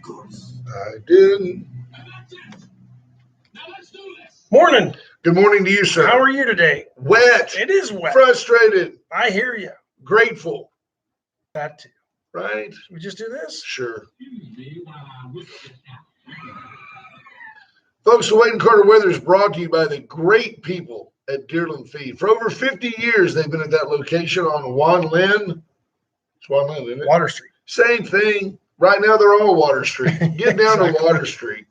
I did. Morning. Good morning to you, sir. How are you today? Wet. It is wet. Frustrated. I hear you. Grateful. That too. Right? Should we just do this? Sure. Folks, the Wade and Carter weather is brought to you by the great people at Deerland Feed. For over 50 years, they've been at that location on Juan Lynn. It's Juan Lynn, isn't it? Water Street. Same thing. Right now, they're all Water Street. Get down to Water Street.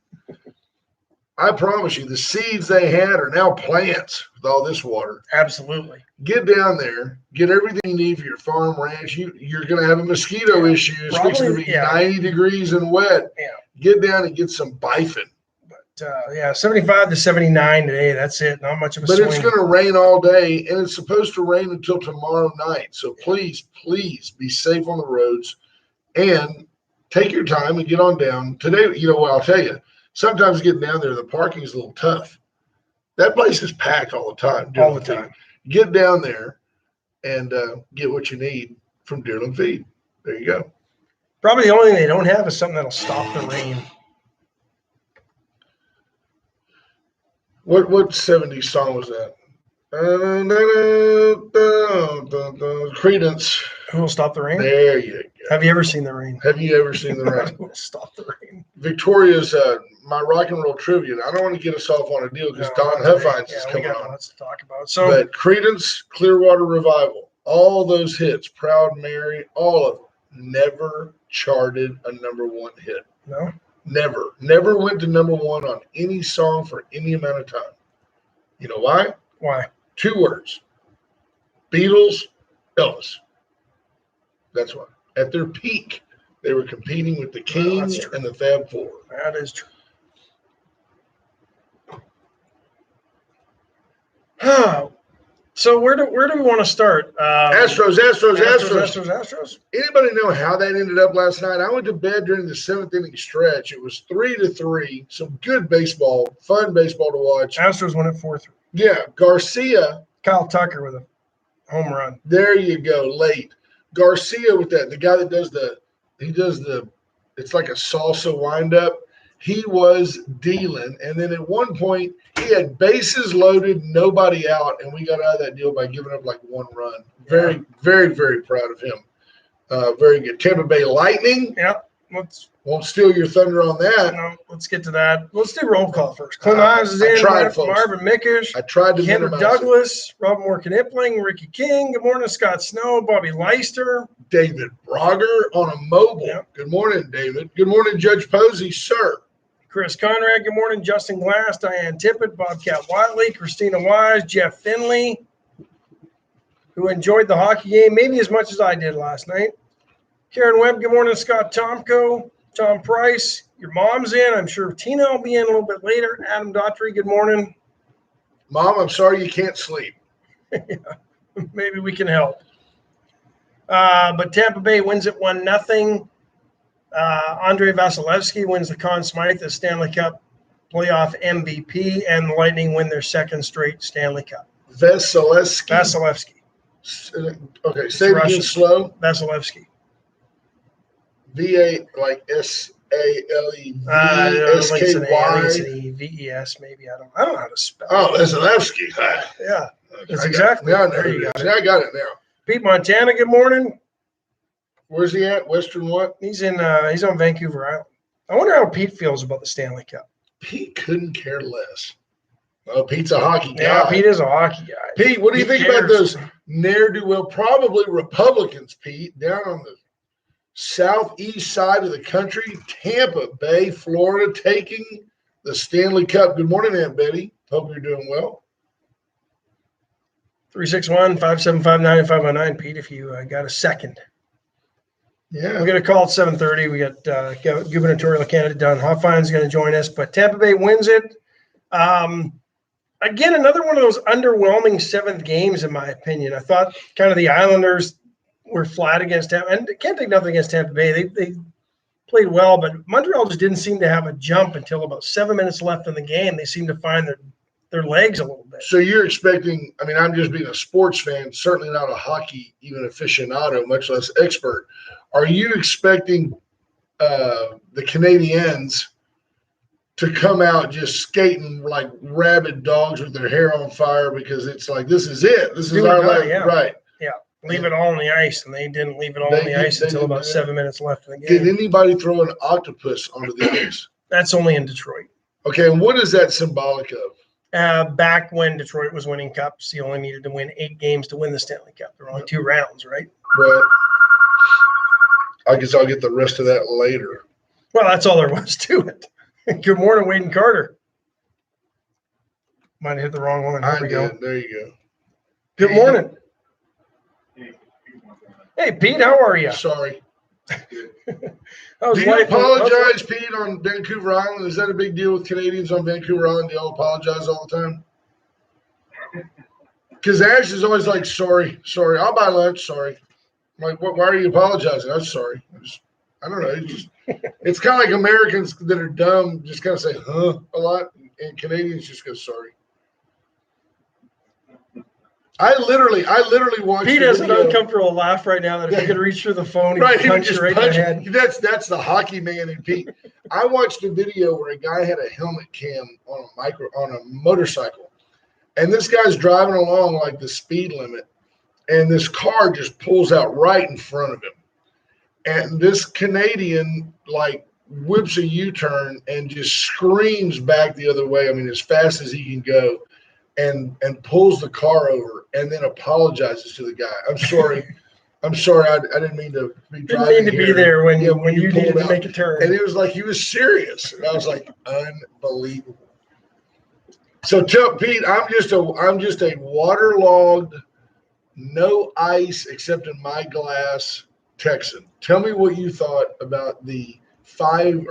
I promise you, the seeds they had are now plants with all this water. Absolutely. Get down there, get everything you need for your farm, ranch. You're going to have a mosquito issue. It's fixing to be 90 degrees and wet. Yeah. Get down and get some bifin. But 75 to 79 today. That's it. Not much of a But swing. it's going to rain all day, and it's supposed to rain until tomorrow night. So please, please be safe on the roads and take your time and get on down. Today, you know what, I'll tell you, sometimes getting down there, the parking is a little tough. That place is packed all the time. All the time. Get down there and get what you need from Deerland Feed. There you go. Probably the only thing they don't have is something that'll stop the rain. What 70s song was that? Credence. Who will stop the rain? There you go. Have you ever seen the rain? Have you ever seen the rain? Who will stop the rain? Victoria's my rock and roll trivia. I don't want to get us off on a deal because Don Huffines is coming on. Lots to talk about. But Credence, Clearwater Revival, all those hits, Proud Mary, all of them, never charted a number one hit. No? Never went to number one on any song for any amount of time. You know why? Why? 2 words. Beatles, Elvis. That's why. At their peak, they were competing with the Kings and the Fab Four. That is true. So where do we want to start? Astros. Astros. Anybody know how that ended up last night? I went to bed during the 7th inning stretch. It was 3-3. Some good baseball, fun baseball to watch. Astros won at 4-3. Yeah, Garcia. Kyle Tucker with a home run. There you go, late. Garcia with that, the guy that does it's like a salsa windup. He was dealing, and then at one point he had bases loaded, nobody out, and we got out of that deal by giving up like 1 run. Very, very, very proud of him. Very good. Tampa Bay Lightning. Yeah. Won't steal your thunder on that. No, let's get to that. Let's do roll call first. Clint Ives is in. Marvin Mickish. I tried to Kendra Douglas, Rob Morgan-Ipling, Ricky King. Good morning, Scott Snow, Bobby Leister. David Brogger on a mobile. Yep. Good morning, David. Good morning, Judge Posey, sir. Chris Conrad. Good morning, Justin Glass, Diane Tippett, Bobcat Watley, Christina Wise, Jeff Finley, who enjoyed the hockey game maybe as much as I did last night. Karen Webb, good morning, Scott Tomko, Tom Price. Your mom's in. I'm sure Tina will be in a little bit later. Adam Daughtry, good morning. Mom, I'm sorry you can't sleep. Yeah, maybe we can help. But Tampa Bay wins it 1-0. Andrei Vasilevsky wins the Conn Smythe as Stanley Cup playoff MVP, and the Lightning win their 2nd straight Stanley Cup. Vasilevsky. Okay, say it again slow. Vasilevsky. V-A, like S-A-L-E-V-S-K-Y. V-E-S, maybe. I don't know how to spell it. Oh, Vasilevsky. Yeah, that's exactly. I got it now. Pete Montana, good morning. Where's he at? Western what? He's on Vancouver Island. I wonder how Pete feels about the Stanley Cup. Pete couldn't care less. Oh, Pete's a hockey guy. Yeah, Pete is a hockey guy. Pete, what do you think about those ne'er-do-well, probably Republicans, Pete, down on the southeast side of the country, Tampa Bay, Florida, taking the Stanley Cup? Good morning, Aunt Betty. Hope you're doing well. 361-575-9509, Pete, if you got a second. Yeah. We're going to call at 7:30. We got gubernatorial candidate Don Huffines going to join us, but Tampa Bay wins it. Again, another one of those underwhelming 7th games, in my opinion. I thought kind of the Islanders were flat against Tampa, and can't take nothing against Tampa Bay. They played well, but Montreal just didn't seem to have a jump until about 7 minutes left in the game. They seemed to find their legs a little bit. So you're expecting, I mean, I'm just being a sports fan, certainly not a hockey even aficionado, much less expert. Are you expecting the Canadiens to come out just skating like rabid dogs with their hair on fire because it's like, this is it. This is Do or our die, life. yeah. Right. Yeah. Leave it all on the ice, and they didn't leave it all They on the did- ice they until didn't about do that. 7 minutes left in the Did game. anybody throw an octopus onto the ice? That's only in Detroit. Okay, and what is that symbolic of? Back when Detroit was winning cups, you only needed to win 8 games to win the Stanley Cup. There were only 2 rounds, right? Right. I guess I'll get the rest of that later. Well, that's all there was to it. Good morning, Wade and Carter. Might have hit the wrong one. Here I we did. go. There you go. Good morning. Hey, Pete, how are you? Sorry. How's Do you life? apologize, Pete, on Vancouver Island? Is that a big deal with Canadians on Vancouver Island? Do y'all apologize all the time? Because Ash is always like, sorry, I'll buy lunch, sorry. I'm like, why are you apologizing? I'm sorry. I don't know. It's kind of like Americans that are dumb just kind of say, huh, a lot. And Canadians just go, sorry. I literally watched. Pete has an uncomfortable laugh right now that if he could reach through the phone, right, he'd punch you right in the head. That's the hockey man in Pete. I watched a video where a guy had a helmet cam on a motorcycle, and this guy's driving along like the speed limit, and this car just pulls out right in front of him, and this Canadian like whips a U-turn and just screams back the other way. I mean, as fast as he can go. And pulls the car over and then apologizes to the guy. I'm sorry. I didn't mean to be driving. Didn't mean to be there when you needed to out. make a turn. And it was like he was serious. And I was like, unbelievable. So tell Pete, I'm just a waterlogged, no ice except in my glass Texan. Tell me what you thought about the 5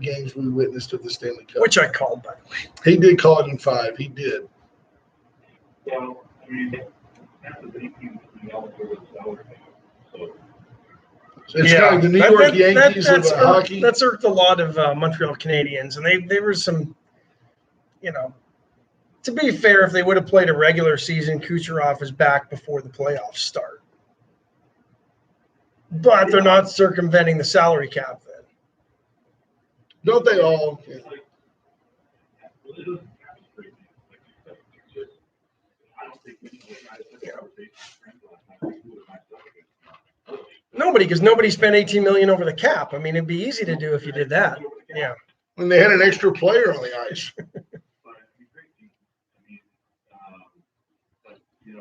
games we witnessed of the Stanley Cup. Which I called, by the way. He did call it in 5. He did. Well, I mean, that's the big thing we all over the salary thing. So it's kind of like the New York Yankees of hockey. That's irked a lot of Montreal Canadiens, and they were some, to be fair, if they would have played a regular season, Kucherov is back before the playoffs start. But they're not circumventing the salary cap then. Don't they all? Because nobody spent $18 million over the cap. I mean, it'd be easy to do if you did that. Yeah. When they had an extra player on the ice. But you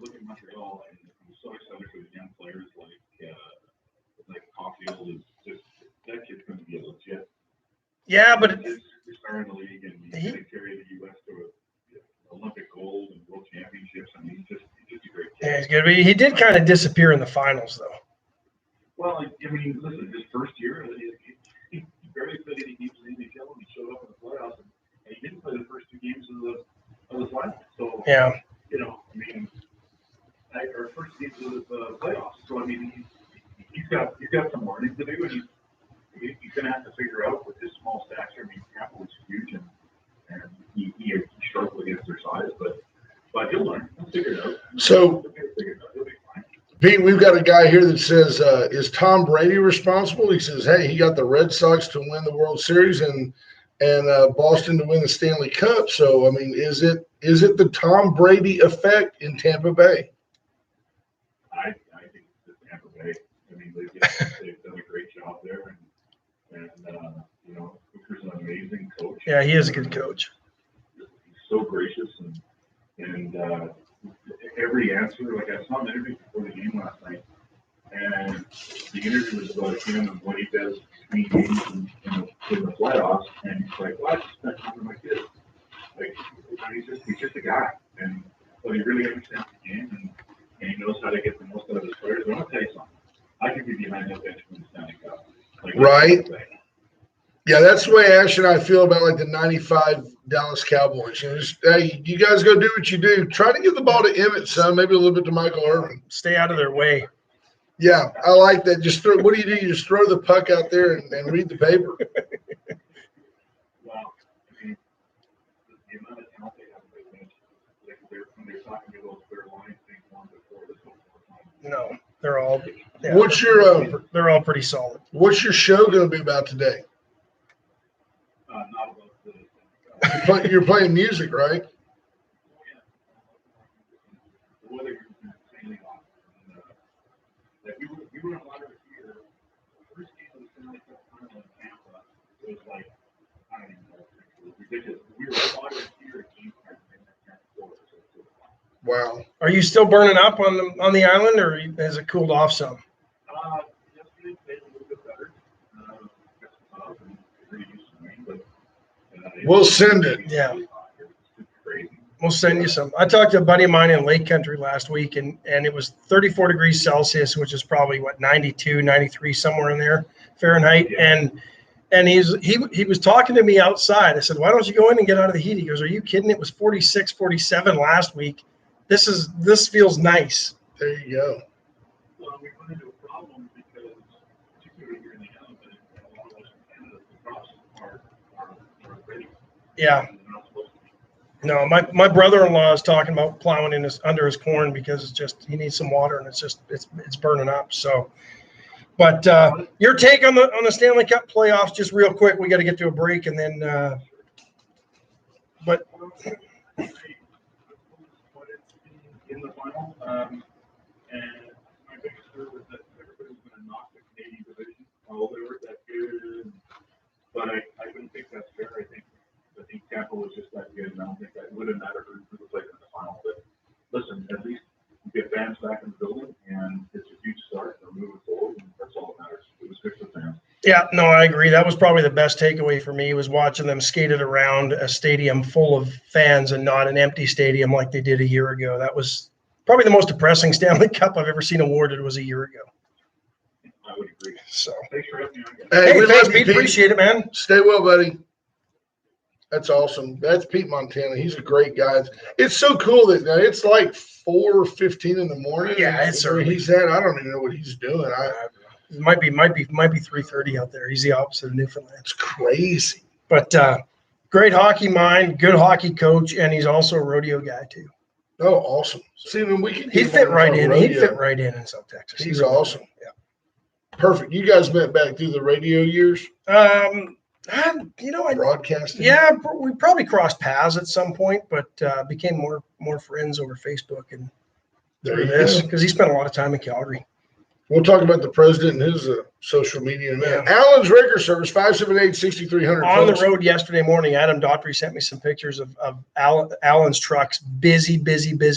look at Montreal, and I'm so excited for the young players like Caulfield is just that kid's going to be a legit. Yeah, but he's starting the league and he's going to carry the U.S. to Olympic gold and world championships. I mean, he's just a great kid. Yeah, he's good. But he did kind of disappear in the finals, though. Well, I mean, listen, his first year, he barely played any games in the NHL, and he showed up in the playoffs, and he didn't play the first 2 games of the finals. So yeah, I mean, our first games of the playoffs. So I mean, he's got some learning to do, and he's going to have to figure out with his small stature. I mean, Campbell is huge, and he struggled against their size, but he'll learn. He'll figure it out. So, He'll be fine. Pete, we've got a guy here that says, is Tom Brady responsible? He says, hey, he got the Red Sox to win the World Series and Boston to win the Stanley Cup. So, I mean, is it the Tom Brady effect in Tampa Bay? I think it's Tampa Bay. I mean, they've done a great job there, and Hooker's an amazing coach. Yeah, he is a good coach. He's so gracious and every answer. Like I saw an interview before the game last night, and the interview was about him and what he does between games and in the playoffs. And he's like, "Well, I just spent time with my kids." Like he's just a guy, but he really understands the game and he knows how to get the most out of his players. I'm gonna tell you something. I could be behind that bench when the Stanley Cup. Right. Yeah, that's the way Ash and I feel about like the 95 Dallas Cowboys. Hey, you guys go do what you do. Try to give the ball to Emmett, son. Maybe a little bit to Michael Irvin. Stay out of their way. Yeah, I like that. Just what do? You just throw the puck out there and read the paper. Well, I mean, the amount of talent they have on the bench, when they're talking about those clear lines, things one before this whole time. No, They're all yeah, What's your they're all pretty solid. what's your show going to be about today? Not about the. You're playing music, right? The weather is insanely hot. And, like we were in water here. The first game of the Stanley Cup final in Tampa, it was like, I don't even know, it was ridiculous. We were in water here at game time in that Florida. So it was fun. Wow. Are you still burning up on the island, or has it cooled off some? Yesterday played a little bit better. Got some love and pretty used to rain, but We'll send it. Yeah. It's crazy. We'll send you some. I talked to a buddy of mine in Lake Country last week, and it was 34 degrees Celsius, which is probably, 92, 93, somewhere in there, Fahrenheit. Yeah. And he was talking to me outside. I said, why don't you go in and get out of the heat? He goes, are you kidding? It was 46, 47 last week. This feels nice. There you go. Well, we run into a problem because, particularly here in the island, but in a lot of Western Canada, the crops are ready. Yeah. And they're not supposed to be. No, my brother-in-law is talking about plowing under his corn because it's just he needs some water and it's burning up. So, but your take on the Stanley Cup playoffs, just real quick. We got to get to a break and then. But In the final, and my biggest fear was that everybody was going to knock the Canadian division. Oh, they were that good, but I wouldn't think that's fair. I think Tampa was just that good, and I don't think that would have mattered who was played in the final. But listen, at least we get fans back in the building, and it's a huge start. We're moving forward, and that's all that matters. It was good for fans. yeah, no, I agree. That was probably the best takeaway for me was watching them skated around a stadium full of fans and not an empty stadium like they did a year ago. That was probably the most depressing Stanley Cup I've ever seen awarded was a year ago. I would agree. So, Thanks for having me on, guys. hey, we thanks, love you, Pete. Appreciate it, man. Stay well, buddy. That's awesome. That's Pete Montana. He's a great guy. It's so cool that it's like 4:15 in the morning. Yeah, it's where early. he's at. I don't even know what he's doing. It might be 3:30 out there. He's the opposite of Newfoundland. It's crazy. But great hockey mind, good hockey coach, and he's also a rodeo guy too. Oh, awesome. See, when we can He'd get fit him right on in. rodeo, He'd fit right in South Texas. He's really awesome. would. Yeah. Perfect. You guys met back through the radio years, broadcasting. Yeah, we probably crossed paths at some point, but became more friends over Facebook and There through you this go. because he spent a lot of time in Calgary. We'll talk about the president and his social media in a minute. Yeah. Allen's Record Service, 578-6300. On the folks. road yesterday morning, Adam Daughtry sent me some pictures of Allen's trucks, busy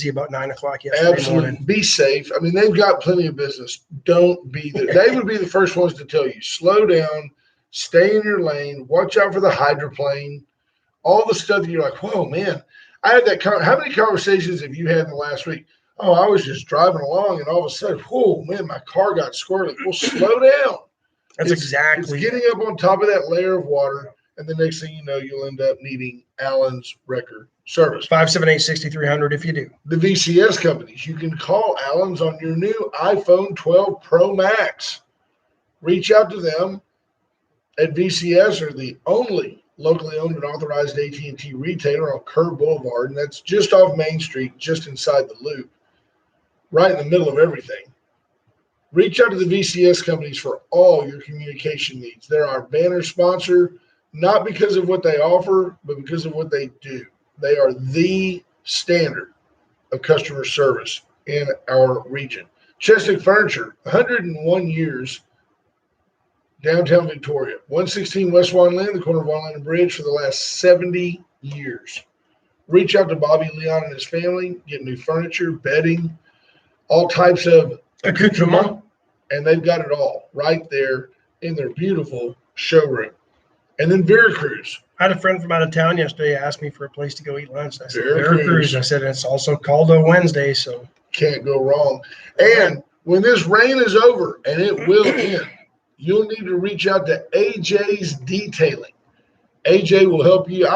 about 9 o'clock yesterday Absolutely. morning. Be safe. I mean, they've got plenty of business. Don't be there. They would be the first ones to tell you, slow down, stay in your lane, watch out for the hydroplane, all the stuff that you're like, whoa, man. I had that. How many conversations have you had in the last week? Oh, I was just driving along and all of a sudden, whoa, man, my car got squirrely. Well, slow down. That's It's exactly getting up on top of that layer of water. And the next thing you know, you'll end up needing Allen's Record Service. 578-6300 if you do. The VCS companies, you can call Allen's on your new iPhone 12 Pro Max. Reach out to them at VCS, are the only locally owned and authorized AT&T retailer on Kerr Boulevard, and that's just off Main Street, just inside the loop, right in the middle of everything. Reach out to the VCS companies for all your communication needs. They're our banner sponsor, not because of what they offer, but because of what they do. They are the standard of customer service in our region. Chesnick Furniture, 101 years, downtown Victoria. 116 West Wine Lane, the corner of Wine Lane and Bridge for the last 70 years. Reach out to Bobby Leon and his family, get new furniture, bedding, all types of Accoutrement. and they've got it all right there in their beautiful showroom. And then Veracruz. I had a friend from out of town yesterday ask me for a place to go eat lunch. I said, Veracruz. Veracruz. I said, it's also Caldo Wednesday, so. Can't go wrong. And when this rain is over, and it will end, you'll need to reach out to AJ's Detailing. AJ will help you.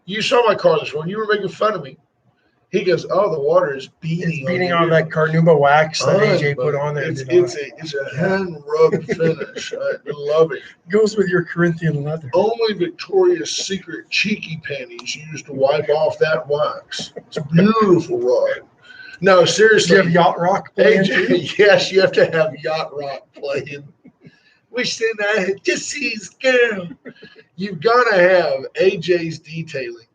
You saw my car this morning. You were making fun of me. He goes, "Oh, the water is beating, It's beating on on that Carnauba wax that AJ put Unbelievable. on there. It's a hand rub finish. I love it. Goes with your Corinthian leather. Only Victoria's Secret cheeky panties used to wipe off that wax. It's a beautiful rod. No, Do you seriously. have Yacht Rock playing too? AJ, yes, you have to have Yacht Rock playing. Wishing I had just seen his girl. You've got to have AJ's detailing.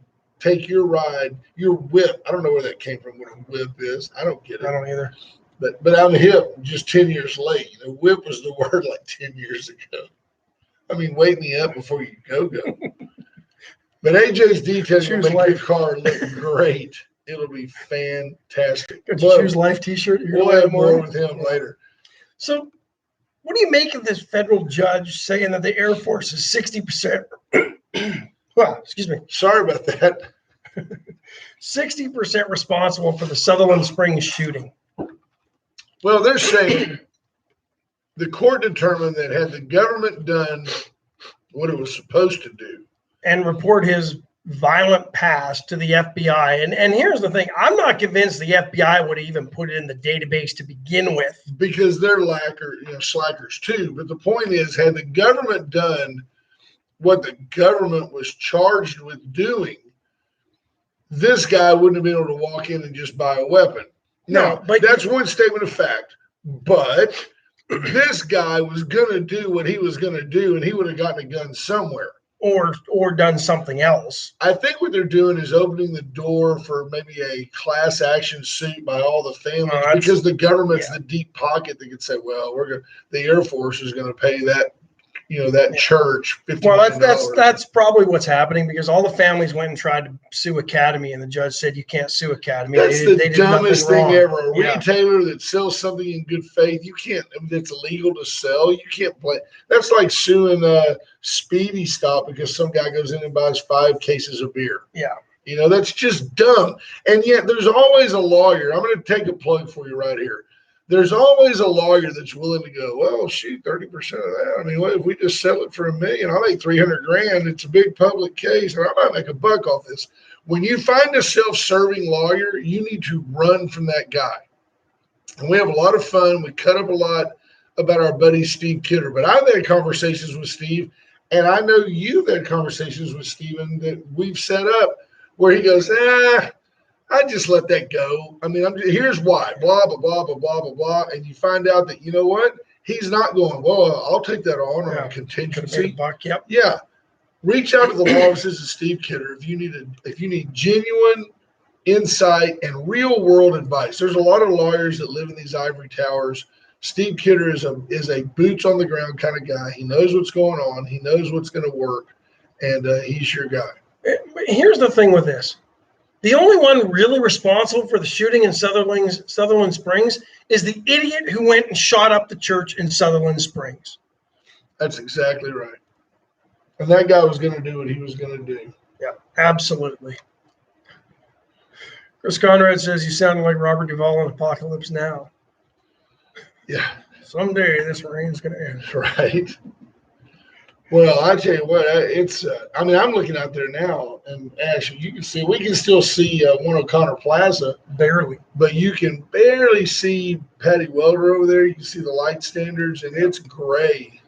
Take your ride, your whip. I don't know where that came from, what a whip is. I don't get I it. don't either. But I'm hip just 10 years late. You know, whip was the word like 10 years ago. I mean, wake me up before you go. But AJ's detailing will Choose make your life. car look great. It'll be fantastic. Got your But Choose Life t-shirt. You're we'll gonna wear have more tomorrow? with him later. So what do you make of this federal judge saying that the Air Force is 60%? Well, excuse me, Sorry about that. 60% responsible for the Sutherland Springs shooting. Well, they're saying the court determined that had the government done what it was supposed to do, And report his violent past to the FBI. And here's the thing, I'm not convinced the FBI would even put it in the database to begin with. because they're slackers too. But the point is, had the government done what the government was charged with doing, this guy wouldn't have been able to walk in and just buy a weapon. Now, No, but- that's one statement of fact. But this guy was going to do what he was going to do, and he would have gotten a gun somewhere. Or done something else. I think what they're doing is opening the door for maybe a class action suit by all the families, Well, that's- because the government's yeah. the deep pocket that could say, well, the Air Force is going to pay that, that church $50 Well, million. that's probably what's happening, because all the families went and tried to sue Academy, and the judge said you can't sue Academy. That's They the did nothing dumbest thing wrong. ever. A Yeah. retailer that sells something in good faith, you can't. I mean, it's illegal to sell. You can't play. That's like suing Speedy Stop because some guy goes in and buys 5 cases of beer. Yeah. That's just dumb. And yet, there's always a lawyer. I'm going to take a plug for you right here. There's always a lawyer that's willing to go, well, shoot, 30% of that. I mean, what if we just sell it for $1 million? I'll make $300,000. It's a big public case, and I might make a buck off this. When you find a self-serving lawyer, you need to run from that guy. And we have a lot of fun. We cut up a lot about our buddy Steve Kidder. But I've had conversations with Steve, and I know you've had conversations with Steven that we've set up where he goes, I just let that go. I mean, here's why, blah, blah, blah, blah, blah, blah, blah. And you find out that, you know what? He's not going, well, I'll take that on a contingency. Buck, yep. Yeah. Reach out to the law offices of Steve Kidder if you need genuine insight and real world advice. There's a lot of lawyers that live in these ivory towers. Steve Kidder is a boots on the ground kind of guy. He knows what's going on. He knows what's going to work, and he's your guy. Here's the thing with this. The only one really responsible for the shooting in Sutherland Springs is the idiot who went and shot up the church in Sutherland Springs. That's exactly right. And that guy was going to do what he was going to do. Yeah, absolutely. Chris Conrad says you sound like Robert Duvall in Apocalypse Now. Yeah. Someday this rain's going to end. Right. Well, I tell you what, it's. I'm looking out there now, and actually, we can still see One O'Connor Plaza, Barely. but you can barely see Patty Welder over there. You can see the light standards, and it's gray.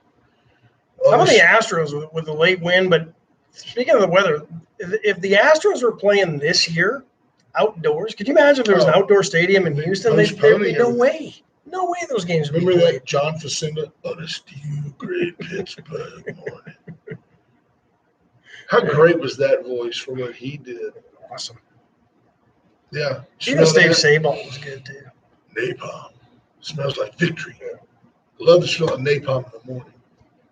How about the Astros with the late wind? But speaking of the weather, if the Astros were playing this year outdoors, could you imagine if there was an outdoor stadium in Houston? There'd be no way. No way those games would be Remember played. that John Facenda on a steel gray Pittsburgh morning? How great was that voice for what he did? Awesome. Yeah. Even Steve that? Sabol was good too. Napalm. Smells like victory. Love the smell of napalm in the morning.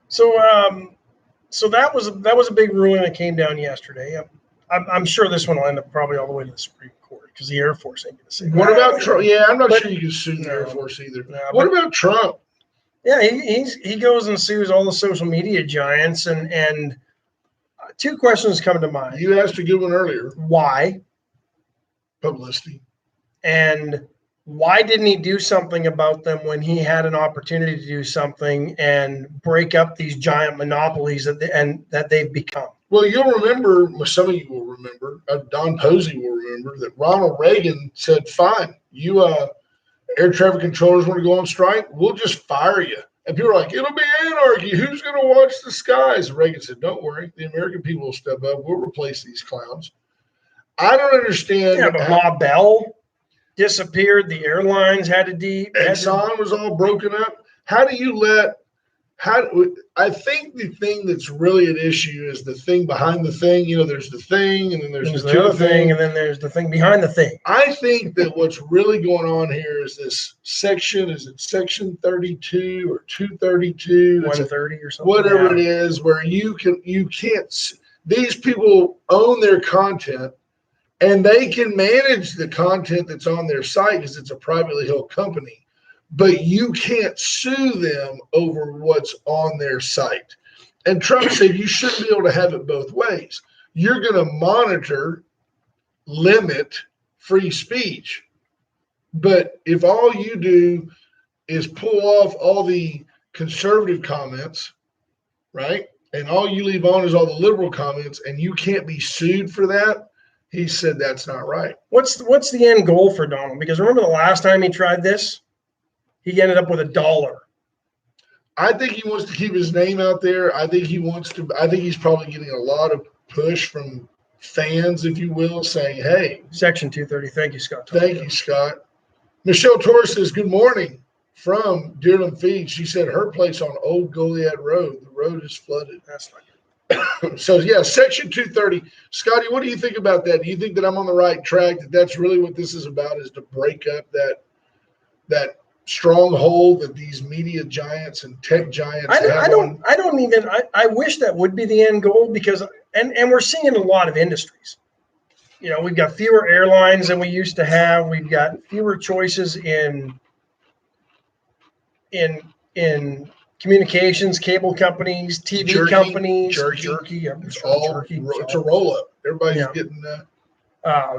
So, so that was a big ruling that came down yesterday. I'm sure this one will end up probably all the way to the Supreme Court because the Air Force ain't going to say. What about Trump? Yeah, I'm not sure you can sue the Air Force either. What about Trump? Yeah, he goes and sues all the social media giants, and 2 questions come to mind. You asked a good one earlier. Why? Publicity. And why didn't he do something about them when he had an opportunity to do something and break up these giant monopolies that they've become? Well, you'll remember, some of you will remember, Don Posey will remember that Ronald Reagan said, fine, you air traffic controllers want to go on strike, we'll just fire you. And people are like, it'll be anarchy. Who's going to watch the skies? And Reagan said, don't worry. The American people will step up. We'll replace these clowns. I don't understand. Yeah, but Ma Bell. disappeared. The airlines had to Exxon was all broken up. How do you I think the thing that's really an issue is the thing behind the thing. You know, there's the thing, and then there's the other thing, and then there's the thing behind the thing. I think that what's really going on here is this section. Is it section 32 or 232? 130 or something. Whatever it is, where you can't. These people own their content, and they can manage the content that's on their site because it's a privately held company. But you can't sue them over what's on their site. And Trump said you shouldn't be able to have it both ways. You're going to monitor, limit free speech. But if all you do is pull off all the conservative comments, right? And all you leave on is all the liberal comments, and you can't be sued for that, he said that's not right. What's the end goal for Donald? Because remember the last time he tried this? He ended up with $1. I think he wants to keep his name out there. I think he's probably getting a lot of push from fans, if you will, saying, hey. Section 230. Thank you, Scott. Thank you, Scott. Michelle Torres says, good morning from Deerland Feed. She said her place on Old Goliad Road. The road is flooded. That's not good. So, yeah, Section 230. Scotty, what do you think about that? Do you think that I'm on the right track, that that's really what this is about, is to break up that stronghold that these media giants and tech giants I wish that would be the end goal, because and we're seeing in a lot of industries. You know, we've got fewer airlines than we used to have. We've got fewer choices in communications, cable companies, TV companies, jerky. It's a roll up. Everybody's getting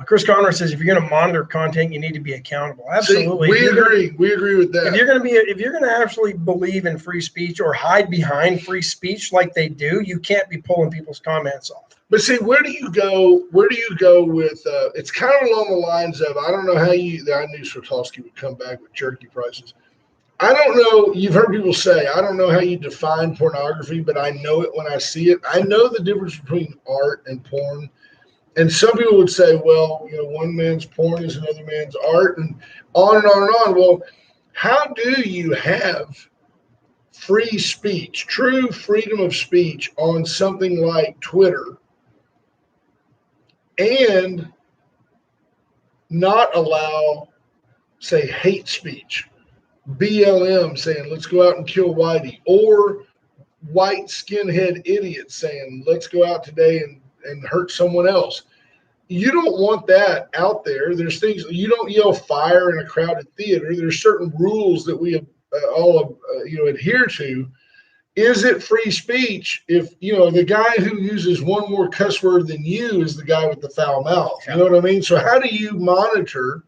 Chris Conrad says, if you're going to monitor content, you need to be accountable. Absolutely. We agree with that. If you're going to actually believe in free speech or hide behind free speech like they do, you can't be pulling people's comments off. But see, where do you go with? It's kind of along the lines of, I don't know how I knew Switalski would come back with jerky prices. I don't know. You've heard people say, I don't know how you define pornography, but I know it when I see it. I know the difference between art and porn. And some people would say, well, you know, one man's porn is another man's art, and on and on and on. Well, how do you have free speech, true freedom of speech on something like Twitter, and not allow, say, hate speech, BLM saying, let's go out and kill Whitey, or white skinhead idiots saying, let's go out today and hurt someone else? You don't want that out there. There's things, you don't yell fire in a crowded theater. There's certain rules that we all adhere to. Is it free speech if, you know, the guy who uses one more cuss word than you is the guy with the foul mouth? You know what I mean? So how do you monitor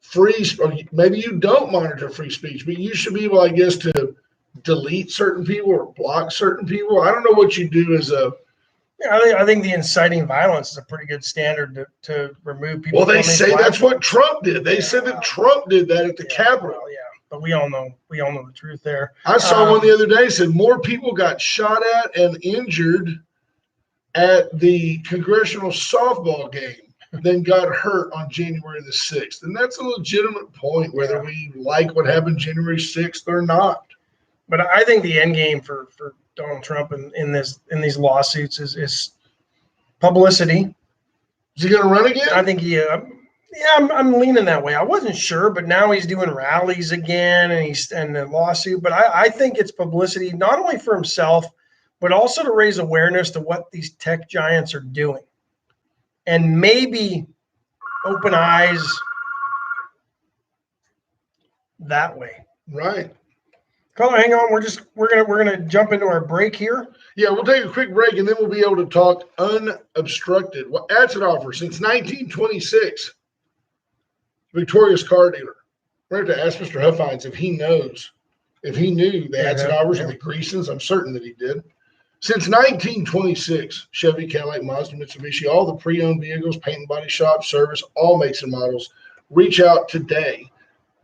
free, or maybe you don't monitor free speech, but you should be able, I guess, to delete certain people or block certain people. I don't know what you do as a, I think the inciting violence is a pretty good standard to remove people. Well, they say that's what Trump did. They said that Trump did that at the Capitol. Well, but we all know the truth there. I saw one the other day said more people got shot at and injured at the congressional softball game than got hurt on January the 6th. And that's a legitimate point, whether we like what happened January 6th or not. But I think the end game for Donald Trump in these lawsuits is publicity. Is he going to run again? I think I'm leaning that way. I wasn't sure, but now he's doing rallies again, and the lawsuit. But I think it's publicity, not only for himself, but also to raise awareness to what these tech giants are doing, and maybe open eyes that way. Right. Caller, hang on. We're gonna jump into our break here. Yeah, we'll take a quick break, and then we'll be able to talk unobstructed. Well, Atzenhofer since 1926, Victoria's car dealer. We're going to ask Mr. Huffines if he knew the Atzenhofers and the Greasons. I'm certain that he did. Since 1926, Chevy, Cadillac, Mazda, Mitsubishi, all the pre-owned vehicles, paint and body shop, service, all makes and models. Reach out today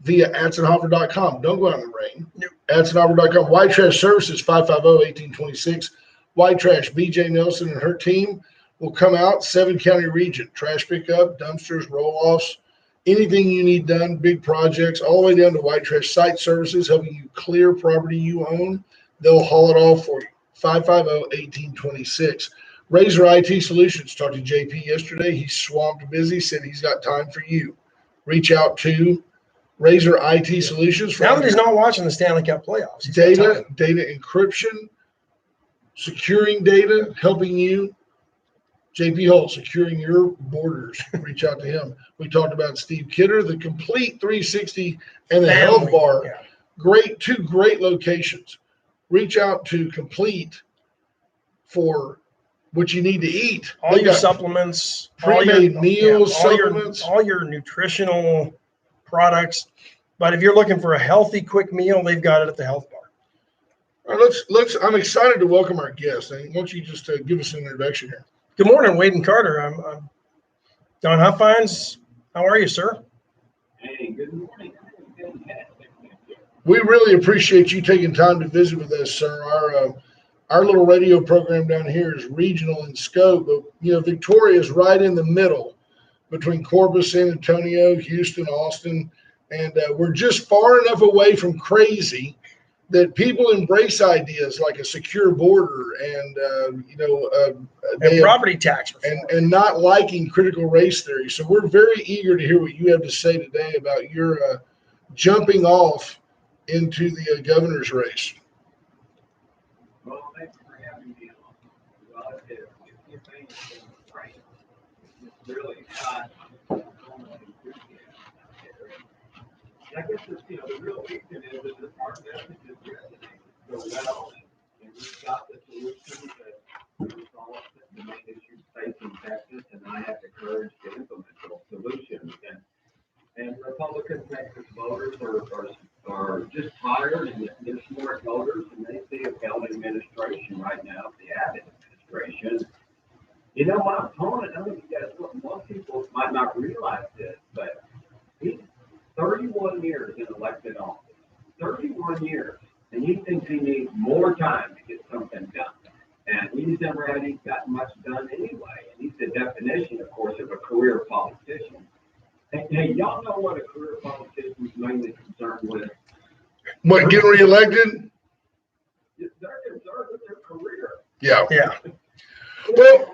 via Atzenhofer.com. Don't go out in the rain. Nope. Atzenhofer.com. White Trash Services, 550-1826. White Trash, BJ Nelson and her team will come out, 7-county region. Trash pickup, dumpsters, roll-offs, anything you need done, big projects, all the way down to white trash site services, helping you clear property you own. They'll haul it off for you. 550-1826. Razor IT Solutions. Talked to JP yesterday. He's swamped busy, said he's got time for you. Reach out to Razor IT Solutions for Now that he's not watching the Stanley Cup playoffs, he's got data time. encryption, securing data, helping you. JP Holt, securing your borders. Reach out to him. We talked about Steve Kidder, the complete 360 and the health Family, bar. yeah. Two great locations. Reach out to Complete for what you need to eat. All They your got supplements, pre-made meals, all supplements. all your nutritional products. But if you're looking for a healthy, quick meal, they've got it at the health bar. All right, let's. I'm excited to welcome our guest. Why don't you just give us an introduction here? Good morning, Wade and Carter. I'm Don Huffines. How are you, sir? Hey, good morning. We really appreciate you taking time to visit with us, sir. Our little radio program down here is regional in scope, but Victoria is right in the middle between Corpus, San Antonio, Houston, Austin, and we're just far enough away from crazy that people embrace ideas like a secure border and property tax reform. and not liking critical race theory. So we're very eager to hear what you have to say today about your jumping off into the governor's race. Well, thanks for having me on. Well, if you think it's right, it's really not. I guess it's, the real reason is that our message is resonating so well, and we've got the solutions that resolve the main issues facing Texas, and I have the courage to implement those solutions. And Republican Texas voters are just tired, and they're smart voters, and they see a failed administration right now, the Abbott administration. My opponent, I don't know if you guys look, most people might not realize this, but he's 31 years in elected office. 31 years. And he thinks he needs more time to get something done. And he's never had gotten much done anyway. And he's the definition, of course, of a career politician. Hey, y'all know what a career politician is mainly concerned with? What, getting reelected? They're concerned with their career. Yeah. Yeah. Well,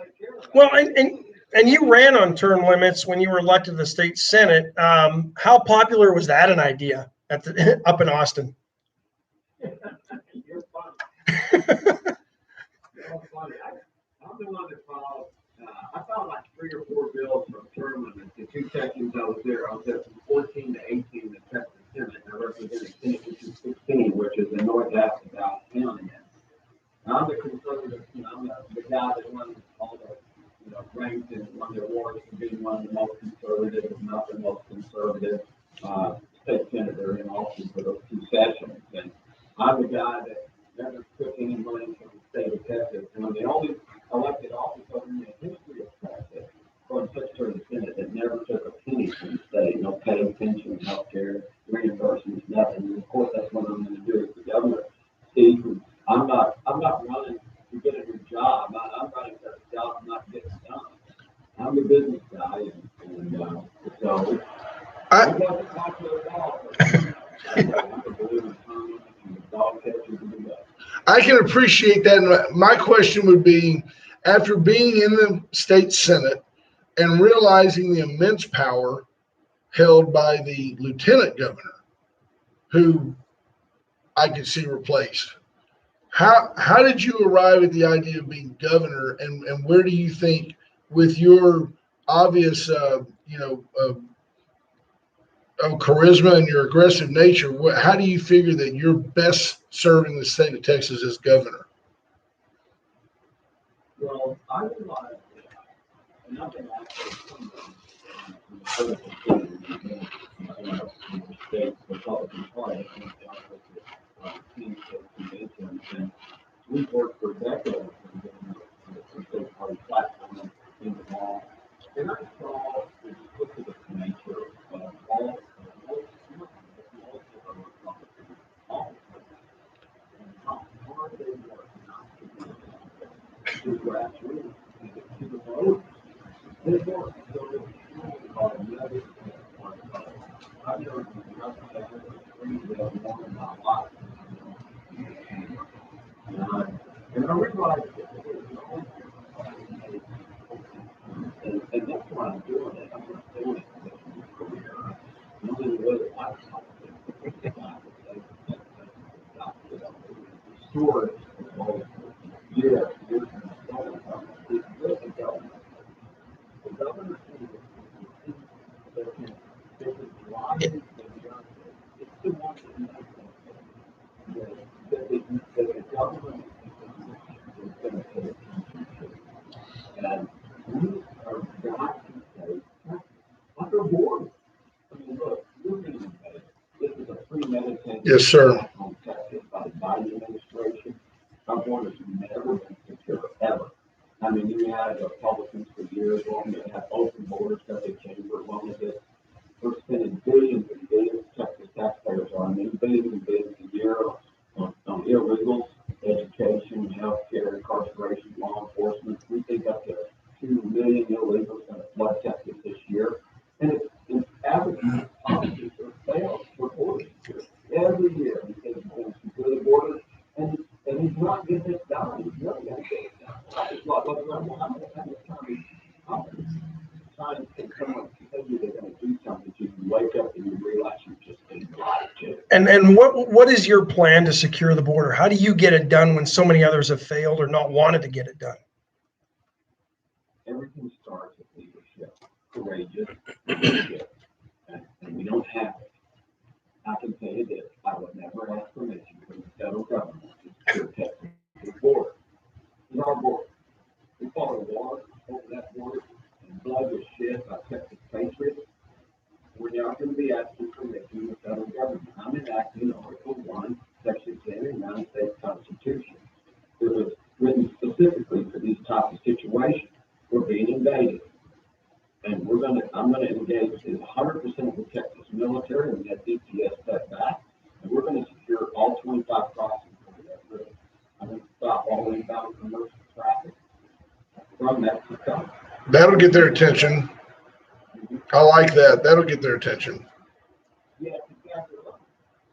And you ran on term limits when you were elected to the state senate. How popular was that an idea up in Austin? You're funny. You're funny. I'm the one that filed. I filed like 3 or 4 bills from term limits. The 2 sessions I was there from 14 to 18 in the Texas Senate. And I represented Senate Issue 16, which is the north half of Dallas County. I'm the conservative. I'm the guy that runs all the ranked in one of the awards for being one of the most conservative, if not the most conservative, state senator in Austin for those 2 sessions. And I'm the guy that never took any money from the state of Texas. And I'm the only elected officer in the history of Texas from Secretary of the Senate that never took a penny from the state. No pay, pension, health care, reimbursements, nothing. And of course, that's what I'm going to do as the governor. Steve, I'm not running to get a new job. I'm running for a job not getting done. I'm a business guy, and so I wasn't popular at all. I'm a believer in time and the dog catchers and the best. I can appreciate that. And my question would be, after being in the state senate and realizing the immense power held by the lieutenant governor, who I could see replaced, how did you arrive at the idea of being governor, and where do you think, with your obvious charisma and your aggressive nature, how do you figure that you're best serving the state of Texas as governor? Well, I realized that, and I've been actually from the state Republican Party, and we've worked for decades on the state party platform in the law. And I saw the duplicitous nature of all hard they work to grassroots and to the voters. They work so that are another I know, we have more than my life. And I realized and that's why I'm doing it. I'm not doing it for my career. I'm doing it with lifestyle. Storage. Yeah. It's with the government. The government is driving it's the one that the government is going to pay attention to. And we are got to pay taxes. Like our board. I mean, look, you're being paid. This is a premeditated Yes, sir. attack on Texas by the Biden administration. Our board has never been secure, ever. I mean, you had Republicans for years wanting to have open borders because they chamber wanted it. We're spending billions and billions, Texas taxpayers are, I mean, billions and billions a year on illegals, education, healthcare, incarceration, law enforcement. We think up to 2 million illegals going to flood Texas this year. And it's average policies are failed for border security. Every year, he says he's going to secure the border, and he's not getting it done. He's never going to get it done. It's like, time to someone tell you they're going to do something, you can wake up and you realize you just didn't lied to. And what is your plan to secure the border? How do you get it done when so many others have failed or not wanted to get it done? Everything starts with leadership, courageous leadership, and we don't have it. I can tell you this, I would never ask permission from the federal government to secure Texas border. It's our border. We follow water over that border, and blood was shed by Texas patriots. We're not going to be asking permission from the federal government. I'm enacting Article 1, Section 10 of the United States Constitution. It was written specifically for these types of situations. We're being invaded. And I'm going to engage in 100% of the Texas military and get DPS set back. And we're going to secure all 25 crossings over that river. I'm going to stop all inbound commercial traffic from Mexico. That'll get their attention. I like that. That'll get their attention. Yeah, exactly right.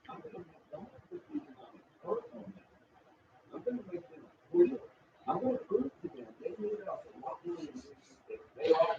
I'm going to put these on that. I'm going to make them clear. I'm going to prove to them they need us and what we need they are.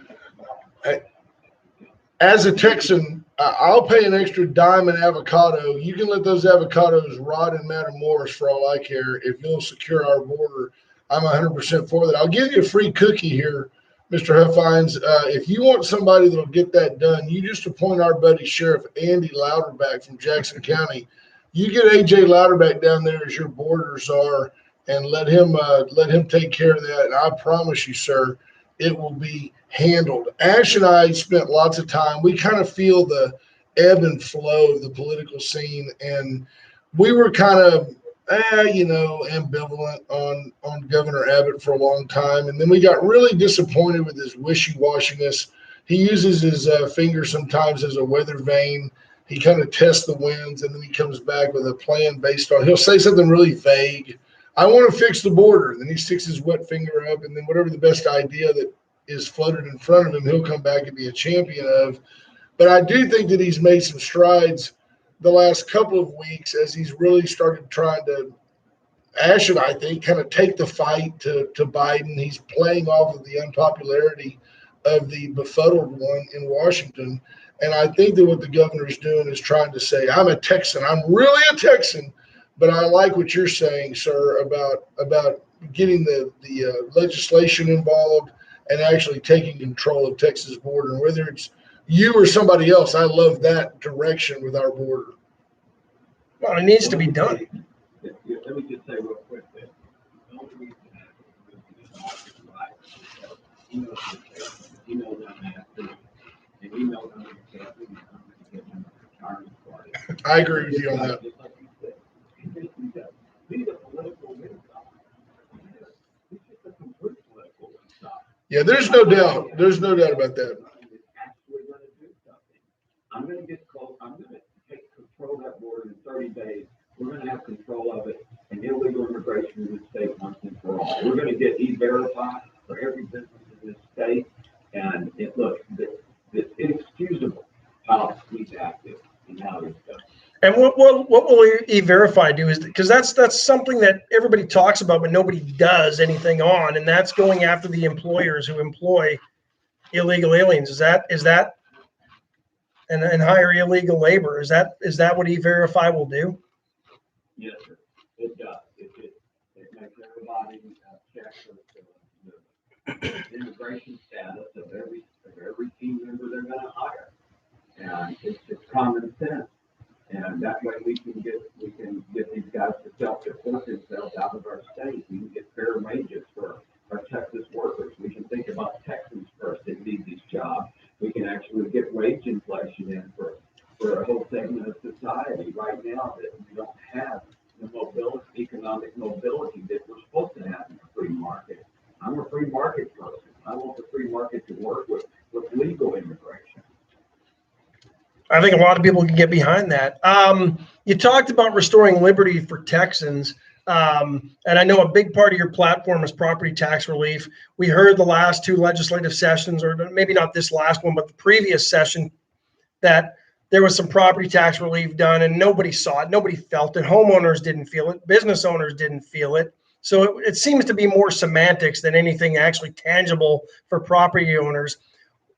As a Texan, I'll pay an extra dime an avocado. You can let those avocados rot in Matamoros for all I care. If you'll secure our border, I'm 100% for that. I'll give you a free cookie here, Mr. Huffines. If you want somebody that'll get that done, you just appoint our buddy Sheriff Andy Louderback from Jackson County. You get AJ Louderback down there as your border czar and let him take care of that. And I promise you, sir, it will be handled. Ash and I spent lots of time. We kind of feel the ebb and flow of the political scene, and we were kind of, ambivalent on Governor Abbott for a long time. And then we got really disappointed with his wishy-washiness. He uses his finger sometimes as a weather vane. He kind of tests the winds, and then he comes back with a plan based on, he'll say something really vague. I want to fix the border. Then he sticks his wet finger up, and then whatever the best idea that is floated in front of him, he'll come back and be a champion of. But I do think that he's made some strides the last couple of weeks as he's really started trying to, Ash and I think, kind of take the fight to Biden. He's playing off of the unpopularity of the befuddled one in Washington. And I think that what the governor is doing is trying to say, I'm a Texan. I'm really a Texan. But I like what you're saying, sir, about getting the legislation involved and actually taking control of Texas border. And whether it's you or somebody else, I love that direction with our border. Well, it needs to be done. Let me just say real quick that the only reason he knows I'm active, and he knows I'm accepting, and I'm going to get him a retirement party. I agree with you on that. Just like you said, he's a political winner. He's just a complete political winner. Yeah, there's no doubt. There's no doubt about that. Actually going to do something. I'm going to get close. I'm going to take control of that border in 30 days. We're going to have control of it, and illegal immigration in the state once and for all. We're going to get E-Verify for every business in this state, and it's inexcusable how he's active. and how it's done. And what will E-Verify do is because that's something that everybody talks about, but nobody does anything on, and that's going after the employers who employ illegal aliens. Is that and hire illegal labor? Is that what E-Verify will do? Yes, sir. It does. It makes everybody check the immigration status of every team member they're going to hire, and it's just common sense. And that way we can get these guys to self-deport themselves out of our state. We can get fair wages for our Texas workers. We can think about Texans first that need these jobs. We can actually get wage inflation in for a whole segment of society right now that we don't have the economic mobility that we're supposed to have in a free market. I'm a free market person. I want the free market to work with legal immigration. I think a lot of people can get behind that. You talked about restoring liberty for Texans, and I know a big part of your platform is property tax relief. We heard the last two legislative sessions, or maybe not this last one, but the previous session, that there was some property tax relief done, and nobody saw it, nobody felt it. Homeowners didn't feel it, business owners didn't feel it. So it seems to be more semantics than anything actually tangible for property owners.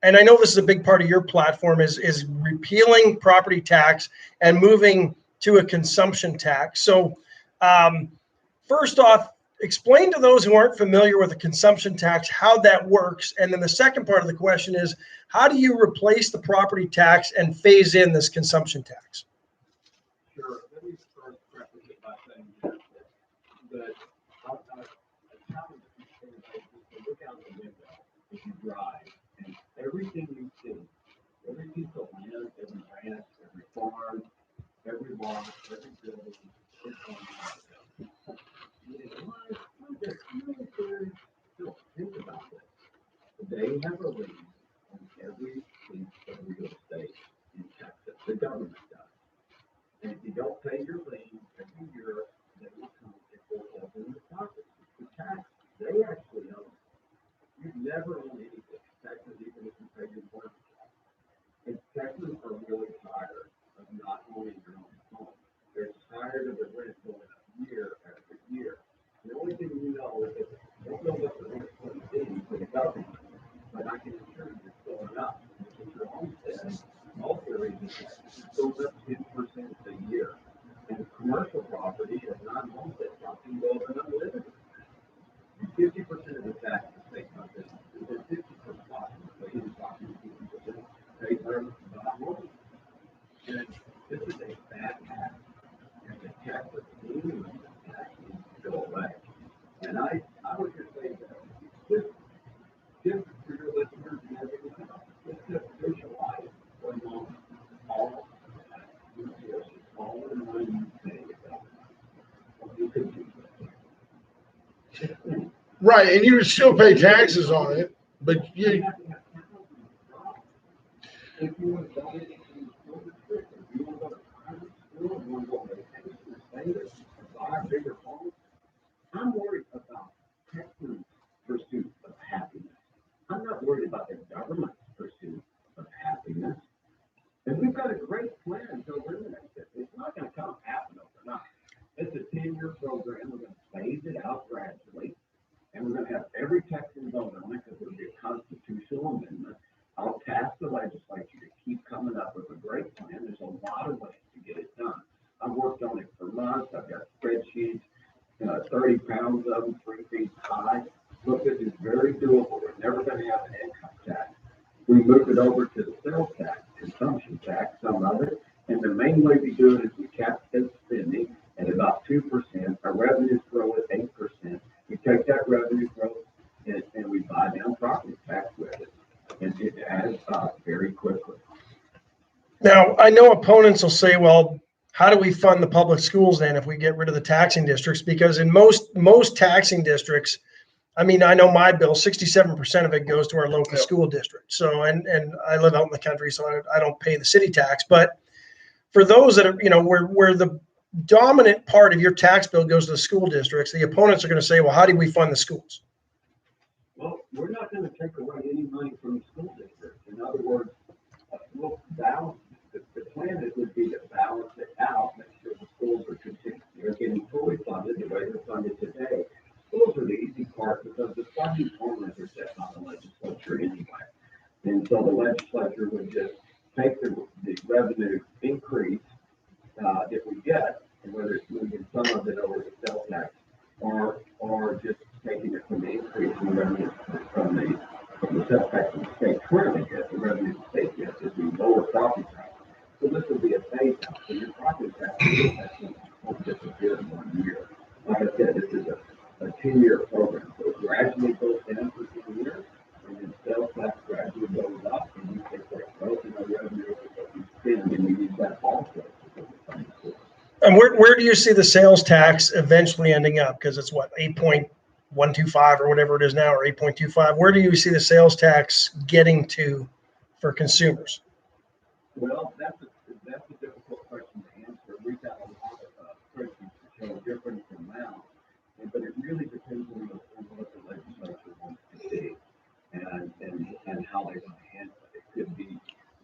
And I know this is a big part of your platform is repealing property tax and moving to a consumption tax. So first off, explain to those who aren't familiar with a consumption tax how that works. And then the second part of the question is, how do you replace the property tax and phase in this consumption tax? Sure. Let me first preface it by saying that a challenge to look out the window as you drive, and everything you see, every piece of land, every ranch, every farm, every lot, every building, is on the window. Don't think about this. They have a lien on every piece of real estate in Texas. The government does. And if you don't pay your lien every year, they will come and foreclose on your property. The tax, they actually own it. You never own anything in Texas, even if you pay your mortgage off. And Texans are really tired of not owning your own home. They're tired of the rent going up year after year. The only thing you know is that they don't know what the rent's going to be for the government, but I can assure you it's going up. If your homestead, most areas goes up 10% a year. And commercial property or non-homestead property goes up unlimited. 50% of the tax is paid by businesses, and 50% paid by homeowners. And this is a bad tax. And the tax of the tax needs to go away. And I would just say that just for your listeners and everyone else, just visualize for a moment all the resources, all the money you pay the government. What you could do with it. Right, and you would still pay taxes on it, but you. If you want to donate it to the school district, if you want to go to private school, if you want to go to vacation or stay there, or buy a bigger home, I'm worried about Texans' pursuit of happiness. I'm not worried about the government's pursuit of happiness. And we've got a great plan to eliminate this. It's not going to happen overnight. It's a 10-year program. We're going to phase it out gradually. And we're going to have every Texan vote on it because it'll be a constitutional amendment. I'll task the legislature to keep coming up with a great plan. There's a lot of ways to get it done. I've worked on it for months. I've got spreadsheets, 30 pounds of them, 3 feet high. Look, this is very doable. We're never going to have an income tax. We move it over to the sales tax, consumption tax, some of it. And the main way we do it is we cap state spending at about 2%. Our revenues grow at 8%. We take that revenue growth and we buy down property tax with it. And it adds up very quickly. Now, I know opponents will say, well, how do we fund the public schools then if we get rid of the taxing districts? Because in most taxing districts, I mean, I know my bill, 67% of it goes to our local school district. So, and I live out in the country, so I don't pay the city tax. But for those that are, where the dominant part of your tax bill goes to the school districts, the opponents are going to say, well, how do we fund the schools? Well, we're not going to take away any money from the school district. In other words, we'll balance the plan is would be to balance it out, make sure the schools are continuing, they're getting fully funded the way they're funded today. Schools are the easy part because the funding formulas are set by the legislature anyway. And so the legislature would just take the revenue increase that we get, and whether it's moving some of it over to sales tax or just taking it from the increase in revenue from the sales tax that the state currently gets, the revenue the state gets is the lower property tax. So this would be a phase out. So your property tax won't disappear in 1 year. Like I said, this is a 10-year program. So it gradually goes down for 10 years, and then sales tax gradually goes up, and you take that growth in the revenue that you spend, and you use that also. And where do you see the sales tax eventually ending up? Because it's what, 8.125 or whatever it is now, or 8.25. Where do you see the sales tax getting to for consumers? Well, that's a difficult question to answer. We've got a lot of spreadsheets to show different amounts, but it really depends on what the legislature wants to see and how they want to handle it. It could be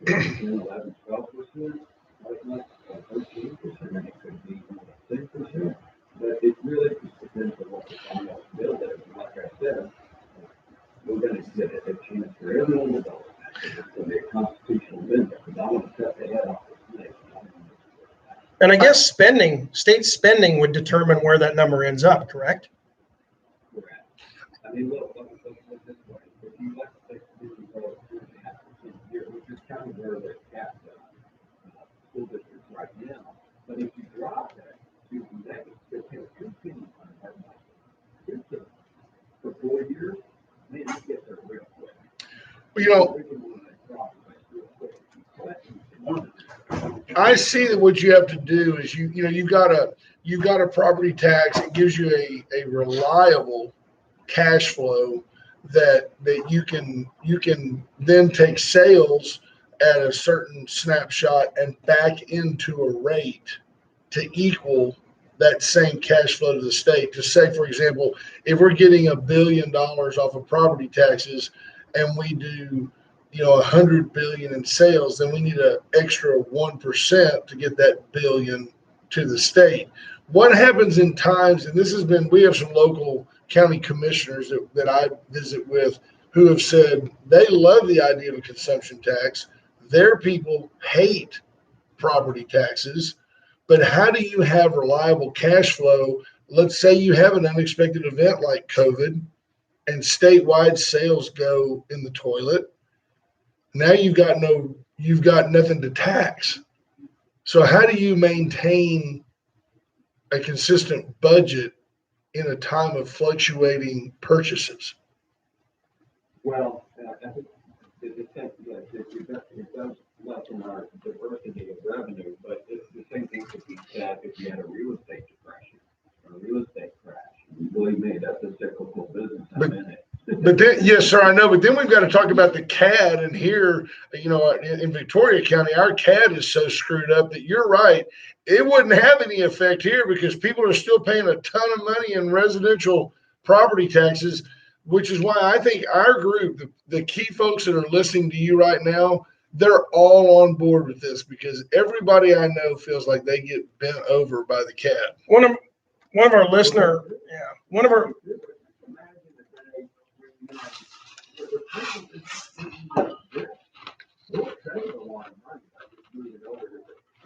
10, 11, 12%, like much, or 13%, and it could be 6%. But it really just depends on what the final bill is. And like I said, we're going to get a chance for everyone to vote. It's going to be a constitutional amendment, because I want to cut the head off this nation. And I guess state spending would determine where that number ends up, correct? Correct. I mean, look this way. If you let the state commission go 2.5% a year, which is kind of where they're at school districts right now, but if you drop that to negative, you'll pay 2 pennies on our money. 2 pennies for 4 years, man, you get there real quick. You know, I see that what you have to do is you've got a property tax. It gives you a reliable cash flow that you can then take sales at a certain snapshot and back into a rate to equal that same cash flow to the state. To say, for example, if we're getting $1 billion off of property taxes and we do $100 billion in sales, then we need an extra 1% to get that billion to the state. What happens in times, and we have some local county commissioners that I visit with who have said they love the idea of a consumption tax. Their people hate property taxes, but how do you have reliable cash flow? Let's say you have an unexpected event like COVID and statewide sales go in the toilet. Now you've got nothing to tax. So how do you maintain a consistent budget in a time of fluctuating purchases? Well, I think it does lessen our diversity of revenue, but the same thing could be said if you had a real estate depression or a real estate crash. Believe me, that's a cyclical business. I'm in it. But then, yes, sir, I know. But then we've got to talk about the CAD. And here, in Victoria County, our CAD is so screwed up that you're right. It wouldn't have any effect here because people are still paying a ton of money in residential property taxes, which is why I think our group, the key folks that are listening to you right now, they're all on board with this because everybody I know feels like they get bent over by the CAD. One of our listener, one of our. We'll save a lot of money by just moving over to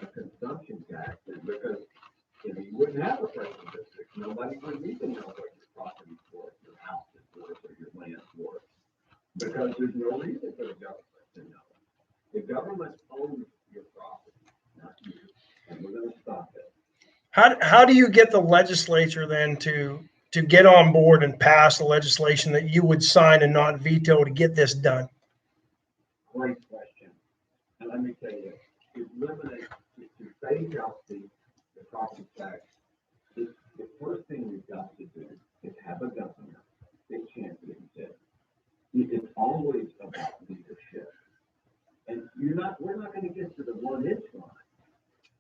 a consumption tax because you wouldn't have a special district. Nobody would need to know what your property's worth, your house is worth, or your land's worth. Because there's no reason for the government to know. The government owns your property, not you. And we're going to stop it. How do you get the legislature then to get on board and pass the legislation that you would sign and not veto to get this done? Great question. And let me tell you, to phase out the property tax, the first thing we've got to do is have a governor that champions it. It's always about leadership. And we're not going to get to the 1-inch line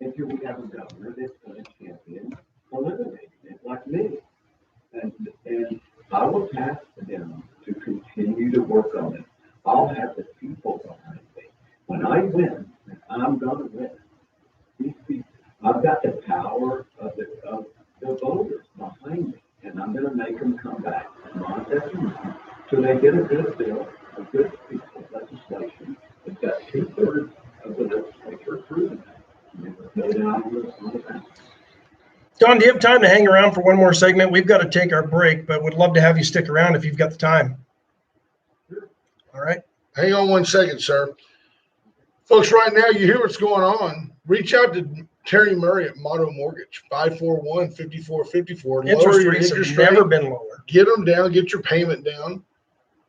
until we have a governor that's going to champion eliminating it, like me. And I will task them to continue to work on it. I'll have the people behind me. When I win, and I'm going to win, these people, I've got the power of the voters behind me, and I'm gonna make them come back month after month till they get a good bill, a good piece of legislation. It's got 2/3 of the legislature approving that. And it's no doubt on the back. Don, do you have time to hang around for one more segment? We've got to take our break, but would love to have you stick around if you've got the time. All right. Hang on 1 second, sir. Folks, right now, you hear what's going on. Reach out to Terry Murray at Motto Mortgage, 541-5454. Interest rates have never been lower. Get them down, get your payment down.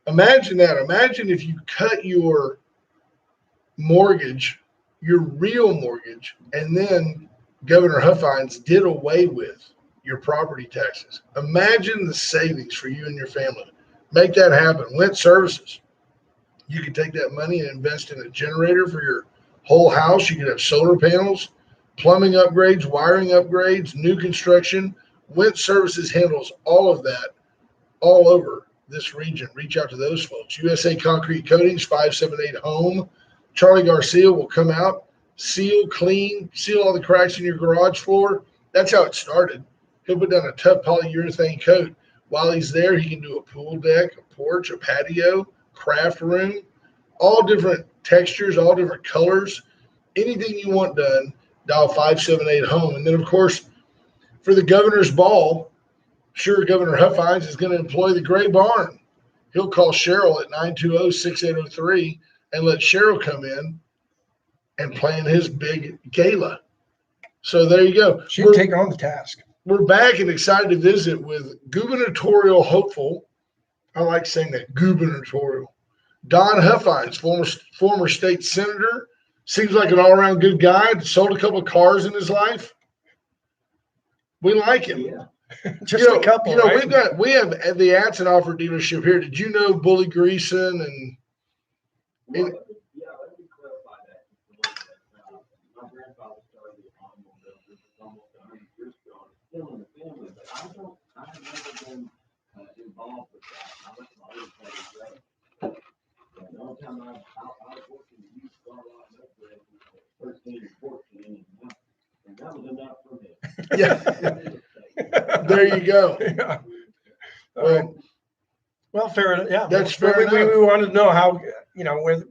Imagine that. Imagine if you cut your mortgage, your real mortgage, and then Governor Huffines did away with your property taxes. Imagine the savings for you and your family. Make that happen. Lent Services. You can take that money and invest in a generator for your whole house. You can have solar panels, plumbing upgrades, wiring upgrades, new construction. Lent Services handles all of that all over this region. Reach out to those folks. USA Concrete Coatings, 578-HOME. Charlie Garcia will come out, seal, clean, seal all the cracks in your garage floor. That's how it started. He'll put down a tough polyurethane coat. While he's there, he can do a pool deck, a porch, a patio, craft room, all different textures, all different colors. Anything you want done, dial 578-HOME. And then, of course, for the governor's ball, sure, Governor Huffines is going to employ the Gray Barn. He'll call Cheryl at 920-6803 and let Cheryl come in and plan his big gala. So there you go. She'd take on the task. We're back and excited to visit with gubernatorial hopeful. I like saying that, gubernatorial. Don Huffines, former state senator. Seems like an all-around good guy. Sold a couple of cars in his life. We like him. Yeah. Just a couple, right? we have the Atzenhofer dealership here. Did you know Bully Greason and Well, yeah, let me clarify that just a little bit. My grandfather started the automobile business almost 100 years ago. It's still in the family, but I have never been involved with that. I let my other buddies go. And the only time I was working the used car lot in Oakland was 13 and 14, and that was enough for me. yeah, there you go. Yeah. Well, Fair enough. Yeah, that's fair enough. We wanted to know how,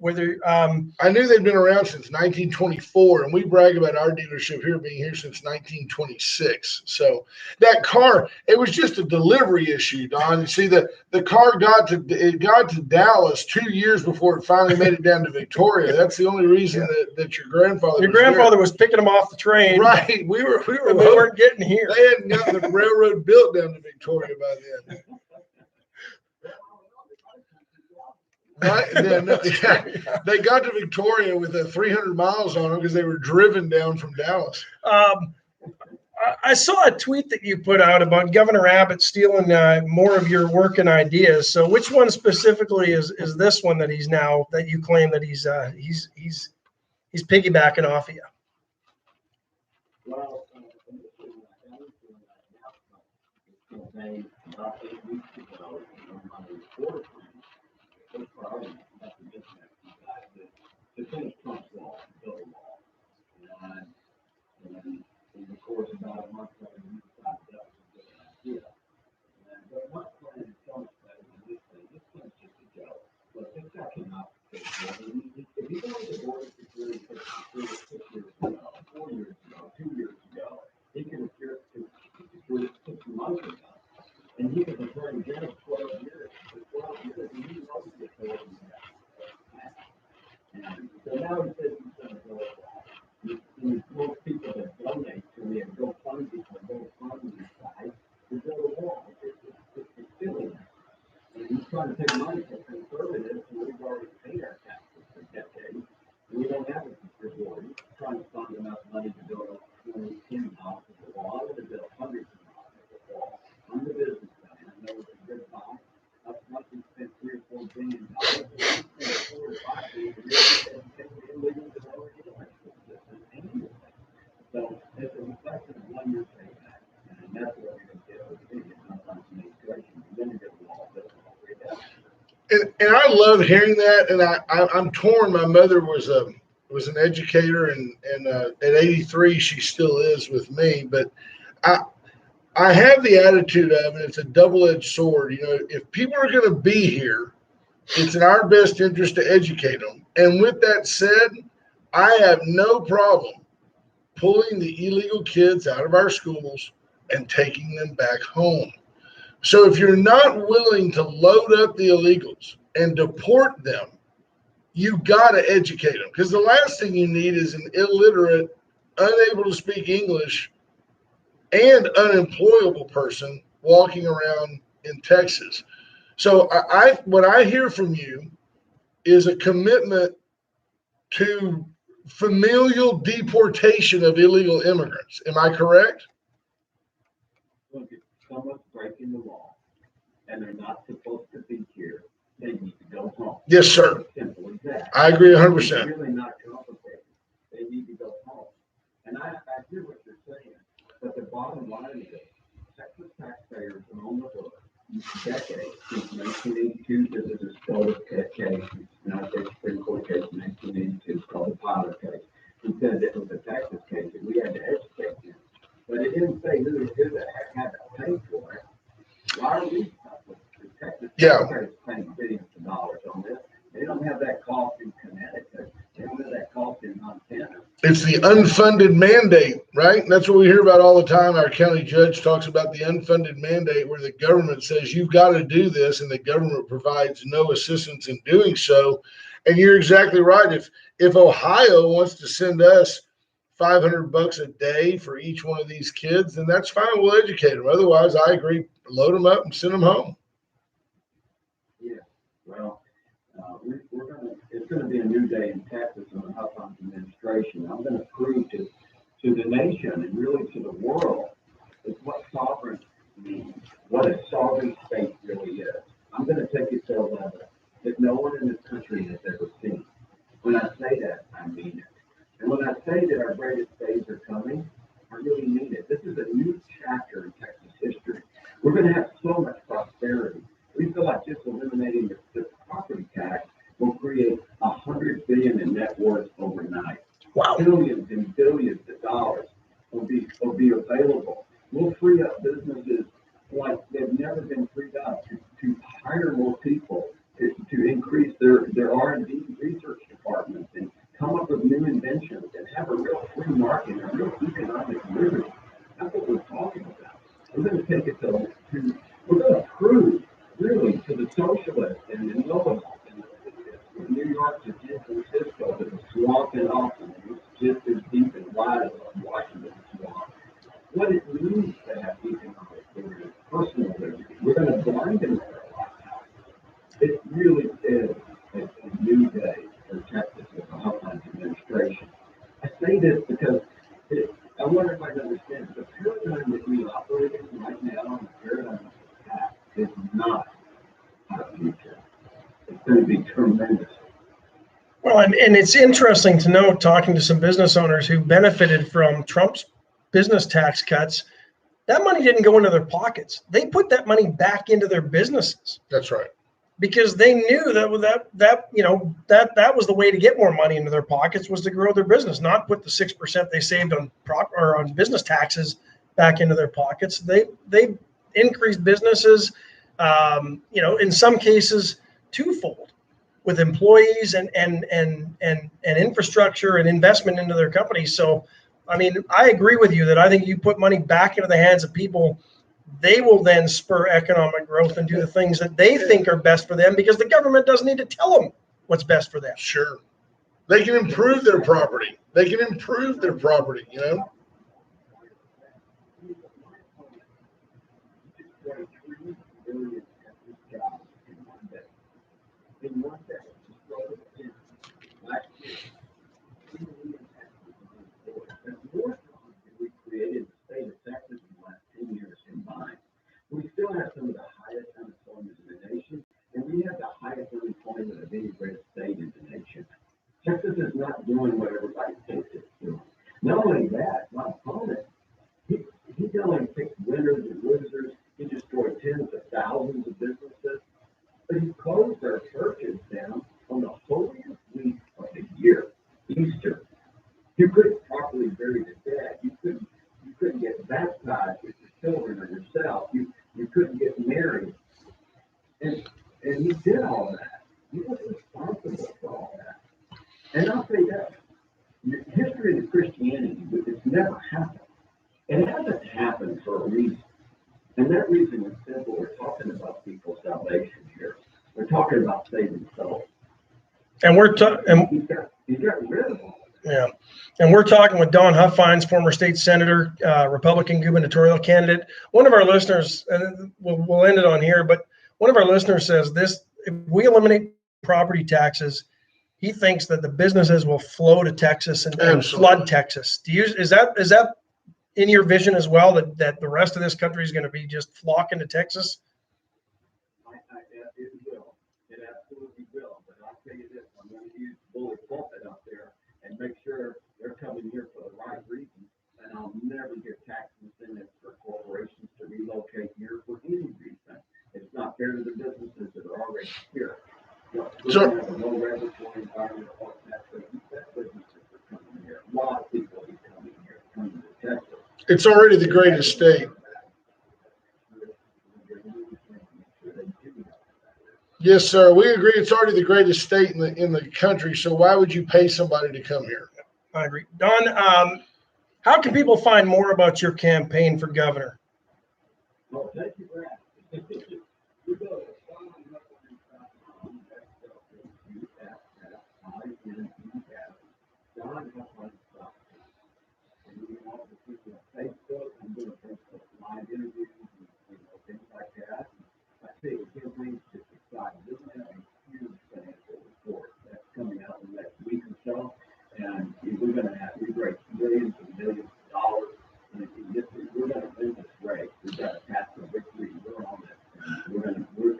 whether I knew they'd been around since 1924, and we brag about our dealership here being here since 1926. So that car, it was just a delivery issue, Don. You see, the car got to Dallas 2 years before it finally made it down to Victoria. That's the only reason that your grandfather was picking them off the train, right. We were and they weren't getting here. They hadn't gotten the railroad built down to Victoria by then. Right? They got to Victoria with 300 miles on them because they were driven down from Dallas. I saw a tweet that you put out about Governor Abbott stealing more of your work and ideas. So which one specifically is this one that that you claim that he's piggybacking off of you? Well, about 8 weeks ago, my reporter friend, priority not to get that to finish Trump's wall, build a wall. And in the course of about a month later, we decided that was a good idea. But my plan is so much better than this thing. This thing's just a joke. But this guy cannot fix it. If you go to the border security 6 years ago, 4 years ago, 2 years ago, he can secure it 6 months ago. And he was returning again 12 years. For 12 years, and he knows the authority that. And so now he says he's going to go with that. He wants people to donate to me and go fund people and go fund these guys to build a wall. It's silly. And he's trying to take money from conservatives who we've already paid our taxes for decades. We don't have a secure border. He's trying to fund enough money to build 20 miles of the wall. I'm going to build hundreds of miles of the wall. I'm the business guy. I know it's a good buy. Up front, we spent $3 or $4 billion. We spent $4 or $5 billion educating illegals in our election system annually. So it's a reflection of 1 year payback, and that's what we're going to get over the administration. Then you're going to wall built all the way down. And I love hearing that, and I'm torn. My mother was was an educator, and at 83, she still is with me. But I have the attitude of, and it's a double-edged sword. If people are going to be here, it's in our best interest to educate them. And with that said, I have no problem pulling the illegal kids out of our schools and taking them back home. So if you're not willing to load up the illegals and deport them, you got to educate them, because the last thing you need is an illiterate, unable to speak English, and unemployable person walking around in Texas. So what I hear from you is a commitment to familial deportation of illegal immigrants. Am I correct? Look, if someone's breaking the law and they're not supposed to be here, they need to go home. Yes, sir. Simple as that. I agree 100%. It's really not complicated. They need to go home. And I hear what you're saying, but the bottom line is Texas taxpayers are on the hook decades, since 1982. This is a SCOTUS case, United States Supreme Court case in 1982. It's called the Pilot case. It said it was a Texas case and we had to educate them. But it didn't say who the heck had to pay for it. Why are we Texas taxpayers paying billions of dollars on this? They don't have that cost in Connecticut. They don't have that cost in Montana. It's the unfunded mandate, right? That's what we hear about all the time. Our county judge talks about the unfunded mandate, where the government says you've got to do this, and the government provides no assistance in doing so. And you're exactly right. If Ohio wants to send us $500 a day for each one of these kids, then that's fine. We'll educate them. Otherwise, I agree. Load them up and send them home. Yeah. Well, it's going to be a new day in Texas under Huffman's administration. I'm going to prove to the nation and really to the world is what sovereign means, what a sovereign state really is. I'm going to take it to a level that no one in this country has ever seen. When I say that, I mean it. And when I say that our greatest days are coming, I really mean it. This is a new chapter in Texas history. We're going to have so much prosperity. We feel like just eliminating the property tax will create $100 billion in net worth overnight. Wow. Billions and billions of dollars will be available. We'll free up businesses like they've never been freed up to hire more people, to increase their R&D research departments and come up with new inventions and have a real free market, a real economic liberty. That's what we're talking about. We're going to take it we're going to prove really to the socialists and the nobles from New York to San Francisco to the swamp in Austin, it's just as deep and wide as Washington swamp, what it means to have economic liberty, personal liberty. We're going to blind them with our lifetime. It really is a new day for Texas with the Huffman administration. I say this because I want everybody to understand the paradigm that we operate in right now, the paradigm of the past, is not our future. It's going to be tremendous. Well, and it's interesting to note, talking to some business owners who benefited from Trump's business tax cuts, that money didn't go into their pockets. They put that money back into their businesses. That's right. Because they knew that was the way to get more money into their pockets, was to grow their business, not put the 6% they saved on business taxes back into their pockets. They increased businesses, in some cases twofold, with employees and infrastructure and investment into their companies. So, I mean, I agree with you that I think you put money back into the hands of people, they will then spur economic growth and do the things that they think are best for them, because the government doesn't need to tell them what's best for them. Sure. They can improve their property. In one day, just throw it in. Last year, that's more jobs than we created in the state of Texas in the last 10 years combined. We still have some of the highest unemployment in the nation, and we have the highest unemployment of any great state in the nation. Texas is not doing what everybody thinks it's doing. Not only that, my opponent, he only picked winners and losers. He destroyed tens of thousands of businesses. But he closed our churches down on the holiest week of the year. He Easter. You couldn't properly bury the dead. You couldn't get baptized with your children or yourself. You couldn't get married. And he did all that. He was responsible for all that. And I'll say that the history of Christianity, it's never happened. It hasn't happened for a reason. And that reason is simple. We're talking about people's salvation here. We're talking about saving souls. And we're talking. He's got rid of them. Yeah. And we're talking with Don Huffines, former state senator, Republican gubernatorial candidate. One of our listeners, and we'll end it on here, but one of our listeners says this: if we eliminate property taxes, he thinks that the businesses will flow to Texas and flood Texas. Is that in your vision as well, that the rest of this country is going to be just flocking to Texas? It will. It absolutely will. But I'll tell you this, I'm going to use bully pulpit up there and make sure they're coming here for the right reasons. And I'll never give tax incentives for corporations to relocate here for any reason. It's not fair to the businesses that are already here. So, have a low regulatory environment or that businesses are coming here. A lot of people are coming here, coming to Texas. it's already the greatest state. Yes, sir. We agree. It's already the greatest state in the country. So why would you pay somebody to come here? I agree. Don, how can people find more about your campaign for governor? Well, thank you for asking. You go to Facebook, I'm doing Facebook live interviews and things like that. I say the campaign's just exciting. This is a huge financial report that's coming out in the next week or so, and we're going to raise millions and millions of dollars. And we're going to win this race. We've got a path to victory. We're on it.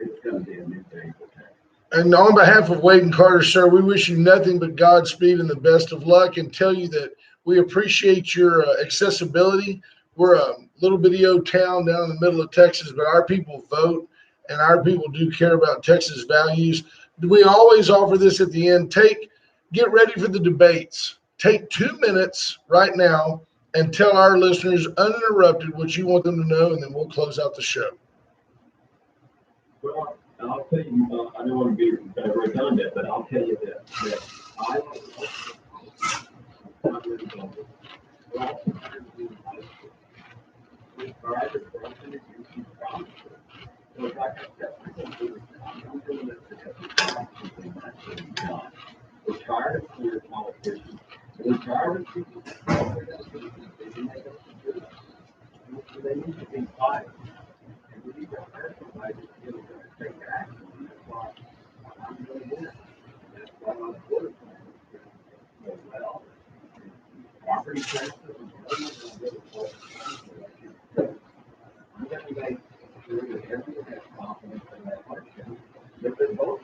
It's going to be a new day for Texas. And on behalf of Wade and Carter, sir, we wish you nothing but Godspeed and the best of luck, and tell you that we appreciate your accessibility. We're a little bitty old town down in the middle of Texas, but our people vote and our people do care about Texas values. We always offer this at the end. Get ready for the debates. Take 2 minutes right now and tell our listeners uninterrupted what you want them to know, and then we'll close out the show. Well, I'll tell you, I don't want to be redundant, but I'll tell you this, that I we're tired of clear politicians. We're tired of people. They need to be fired. And we need to hire somebody that's going to take action. And that's why I'm doing this. That's why my water plan is going well. Property taxes and I'm going to make sure that everyone has confidence in that election. That they're both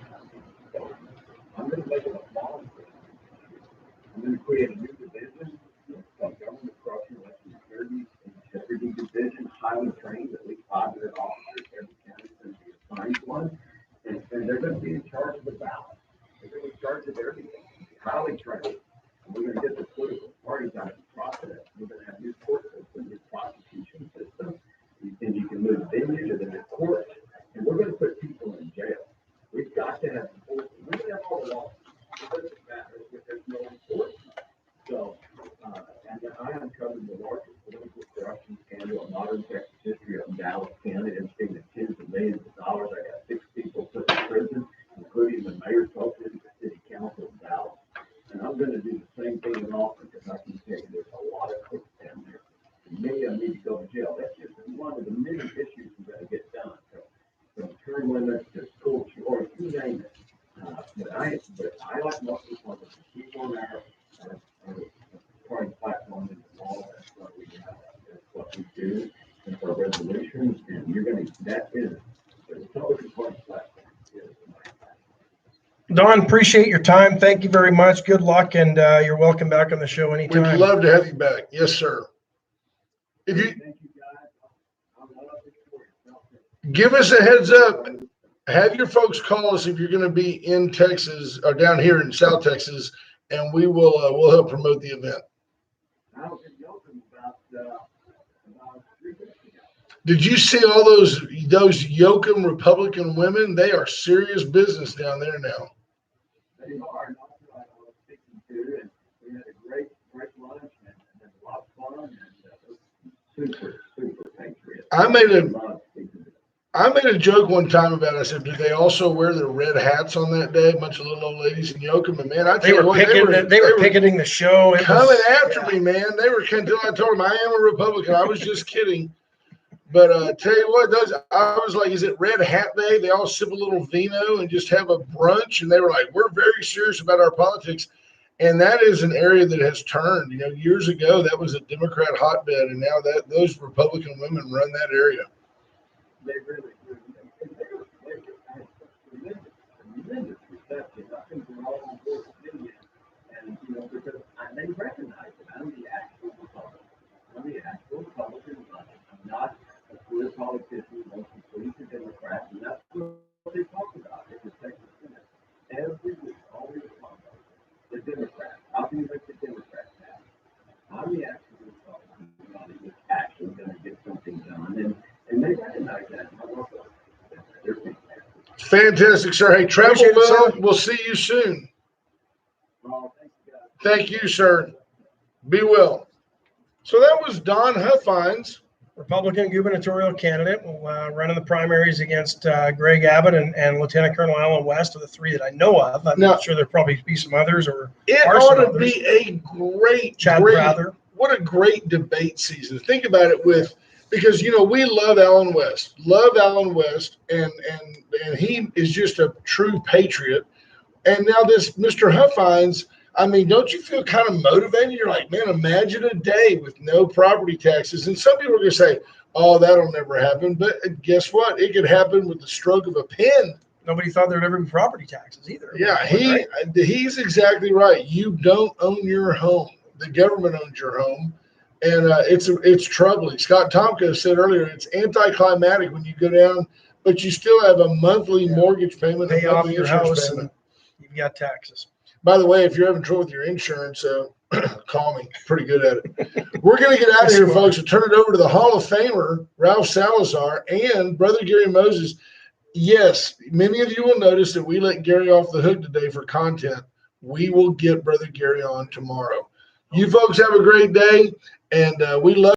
I'm going to make it a law. I'm going to create a new division of government corruption, election security, integrity division, highly trained, at least 500 officers. Every county is going to be assigned one, and they're going to be in charge of the ballot. They're going to be in charge of everything. Highly trained. And we're going to get the political parties out of the process. We're going to have new court system, new prosecution system, and you can move venue to the new court. And we're going to put people in jail. We've got to have enforcement. We're going to have all the laws. It doesn't matter if there's no enforcement. So, and I uncovered the largest political corruption scandal in modern Texas history up in Dallas County. It's been tens of millions of dollars. I got 6 people put in prison, including the mayor's husband, the city council in Dallas. And I'm going to do the same thing in Austin because I can tell you there's a lot of crooks down there. And many of them need to go to jail. That's just one of the many issues we've got to get done. So, from term limits to school choice, you name it. But I like most people to keep on our party platform in the law. That's what we have. That's what we do. That's our resolutions. And you're going to, that is the Republican Party platform. Don, appreciate your time. Thank you very much. Good luck, and you're welcome back on the show anytime. We'd love to have you back. Yes, sir. If you Thank you, guys. I love this story. give us a heads up, have your folks call us if you're going to be in Texas or down here in South Texas, and we'll help promote the event. I was in Yoakum about 3 weeks ago. Did you see all those Yoakum Republican women? They are serious business down there now. They are, and also I was speaking to, and we had a great lunch and a lot of fun, and super patriots. I made a Love speaking to them. I made a joke one time about it. I said, "Do they also wear their red hats on that day?" A bunch of little old ladies in Yoakum, and man, I tell They you were what, picketing the show. It coming was, after me, man. They were until I told them I am a Republican. I was just kidding. But tell you what, I was like, "Is it Red Hat Day?" They all sip a little vino and just have a brunch, and they were like, "We're very serious about our politics." And that is an area that has turned. You know, years ago that was a Democrat hotbed, and now that those Republican women run that area. They really do. And they had tremendous reception. I think we're all on board with them. And, because they recognize it. I'm the actual Republican. I'm not a career politician who wants to please the Democrats. And that's what they talk about in the Texas Senate. Every week, all we talk about the Democrats. How can you make the Democrats happy? I'm the actual Republican who's actually going to get something done. And they recognize that. And I love that. They're fantastic. Fantastic, sir. Hey, travel Appreciate it, well. sir. We'll see you soon. Well, thank you, guys. Thank you, sir. Be well. So that was Don Huffines. Republican gubernatorial candidate, running the primaries against Greg Abbott and Lieutenant Colonel Alan West, are the three that I know of. I'm Now- not sure there'll probably be some others, or It Are ought some to others. be a great, Chad great, Prather. what a great debate season. Think about it because we love Alan West, and he is just a true patriot. And now this Mr. Huffines, I mean, don't you feel kind of motivated? You're like, man, imagine a day with no property taxes. And some people are going to say, oh, that'll never happen. But guess what? It could happen with the stroke of a pen. Nobody thought there'd ever be property taxes either. Yeah, Right? he's exactly right. You don't own your home. The government owns your home. And it's troubling. Scott Tomka said earlier, it's anticlimactic when you go down, but you still have a monthly mortgage payment, Pay a off monthly your insurance house payment. and you've got taxes. By the way, if you're having trouble with your insurance, call me. Pretty good at it. We're going to get out of here, folks, and turn it over to the Hall of Famer, Ralph Salazar, and Brother Gary Moses. Yes, many of you will notice that we let Gary off the hook today for content. We will get Brother Gary on tomorrow. You folks have a great day, and we love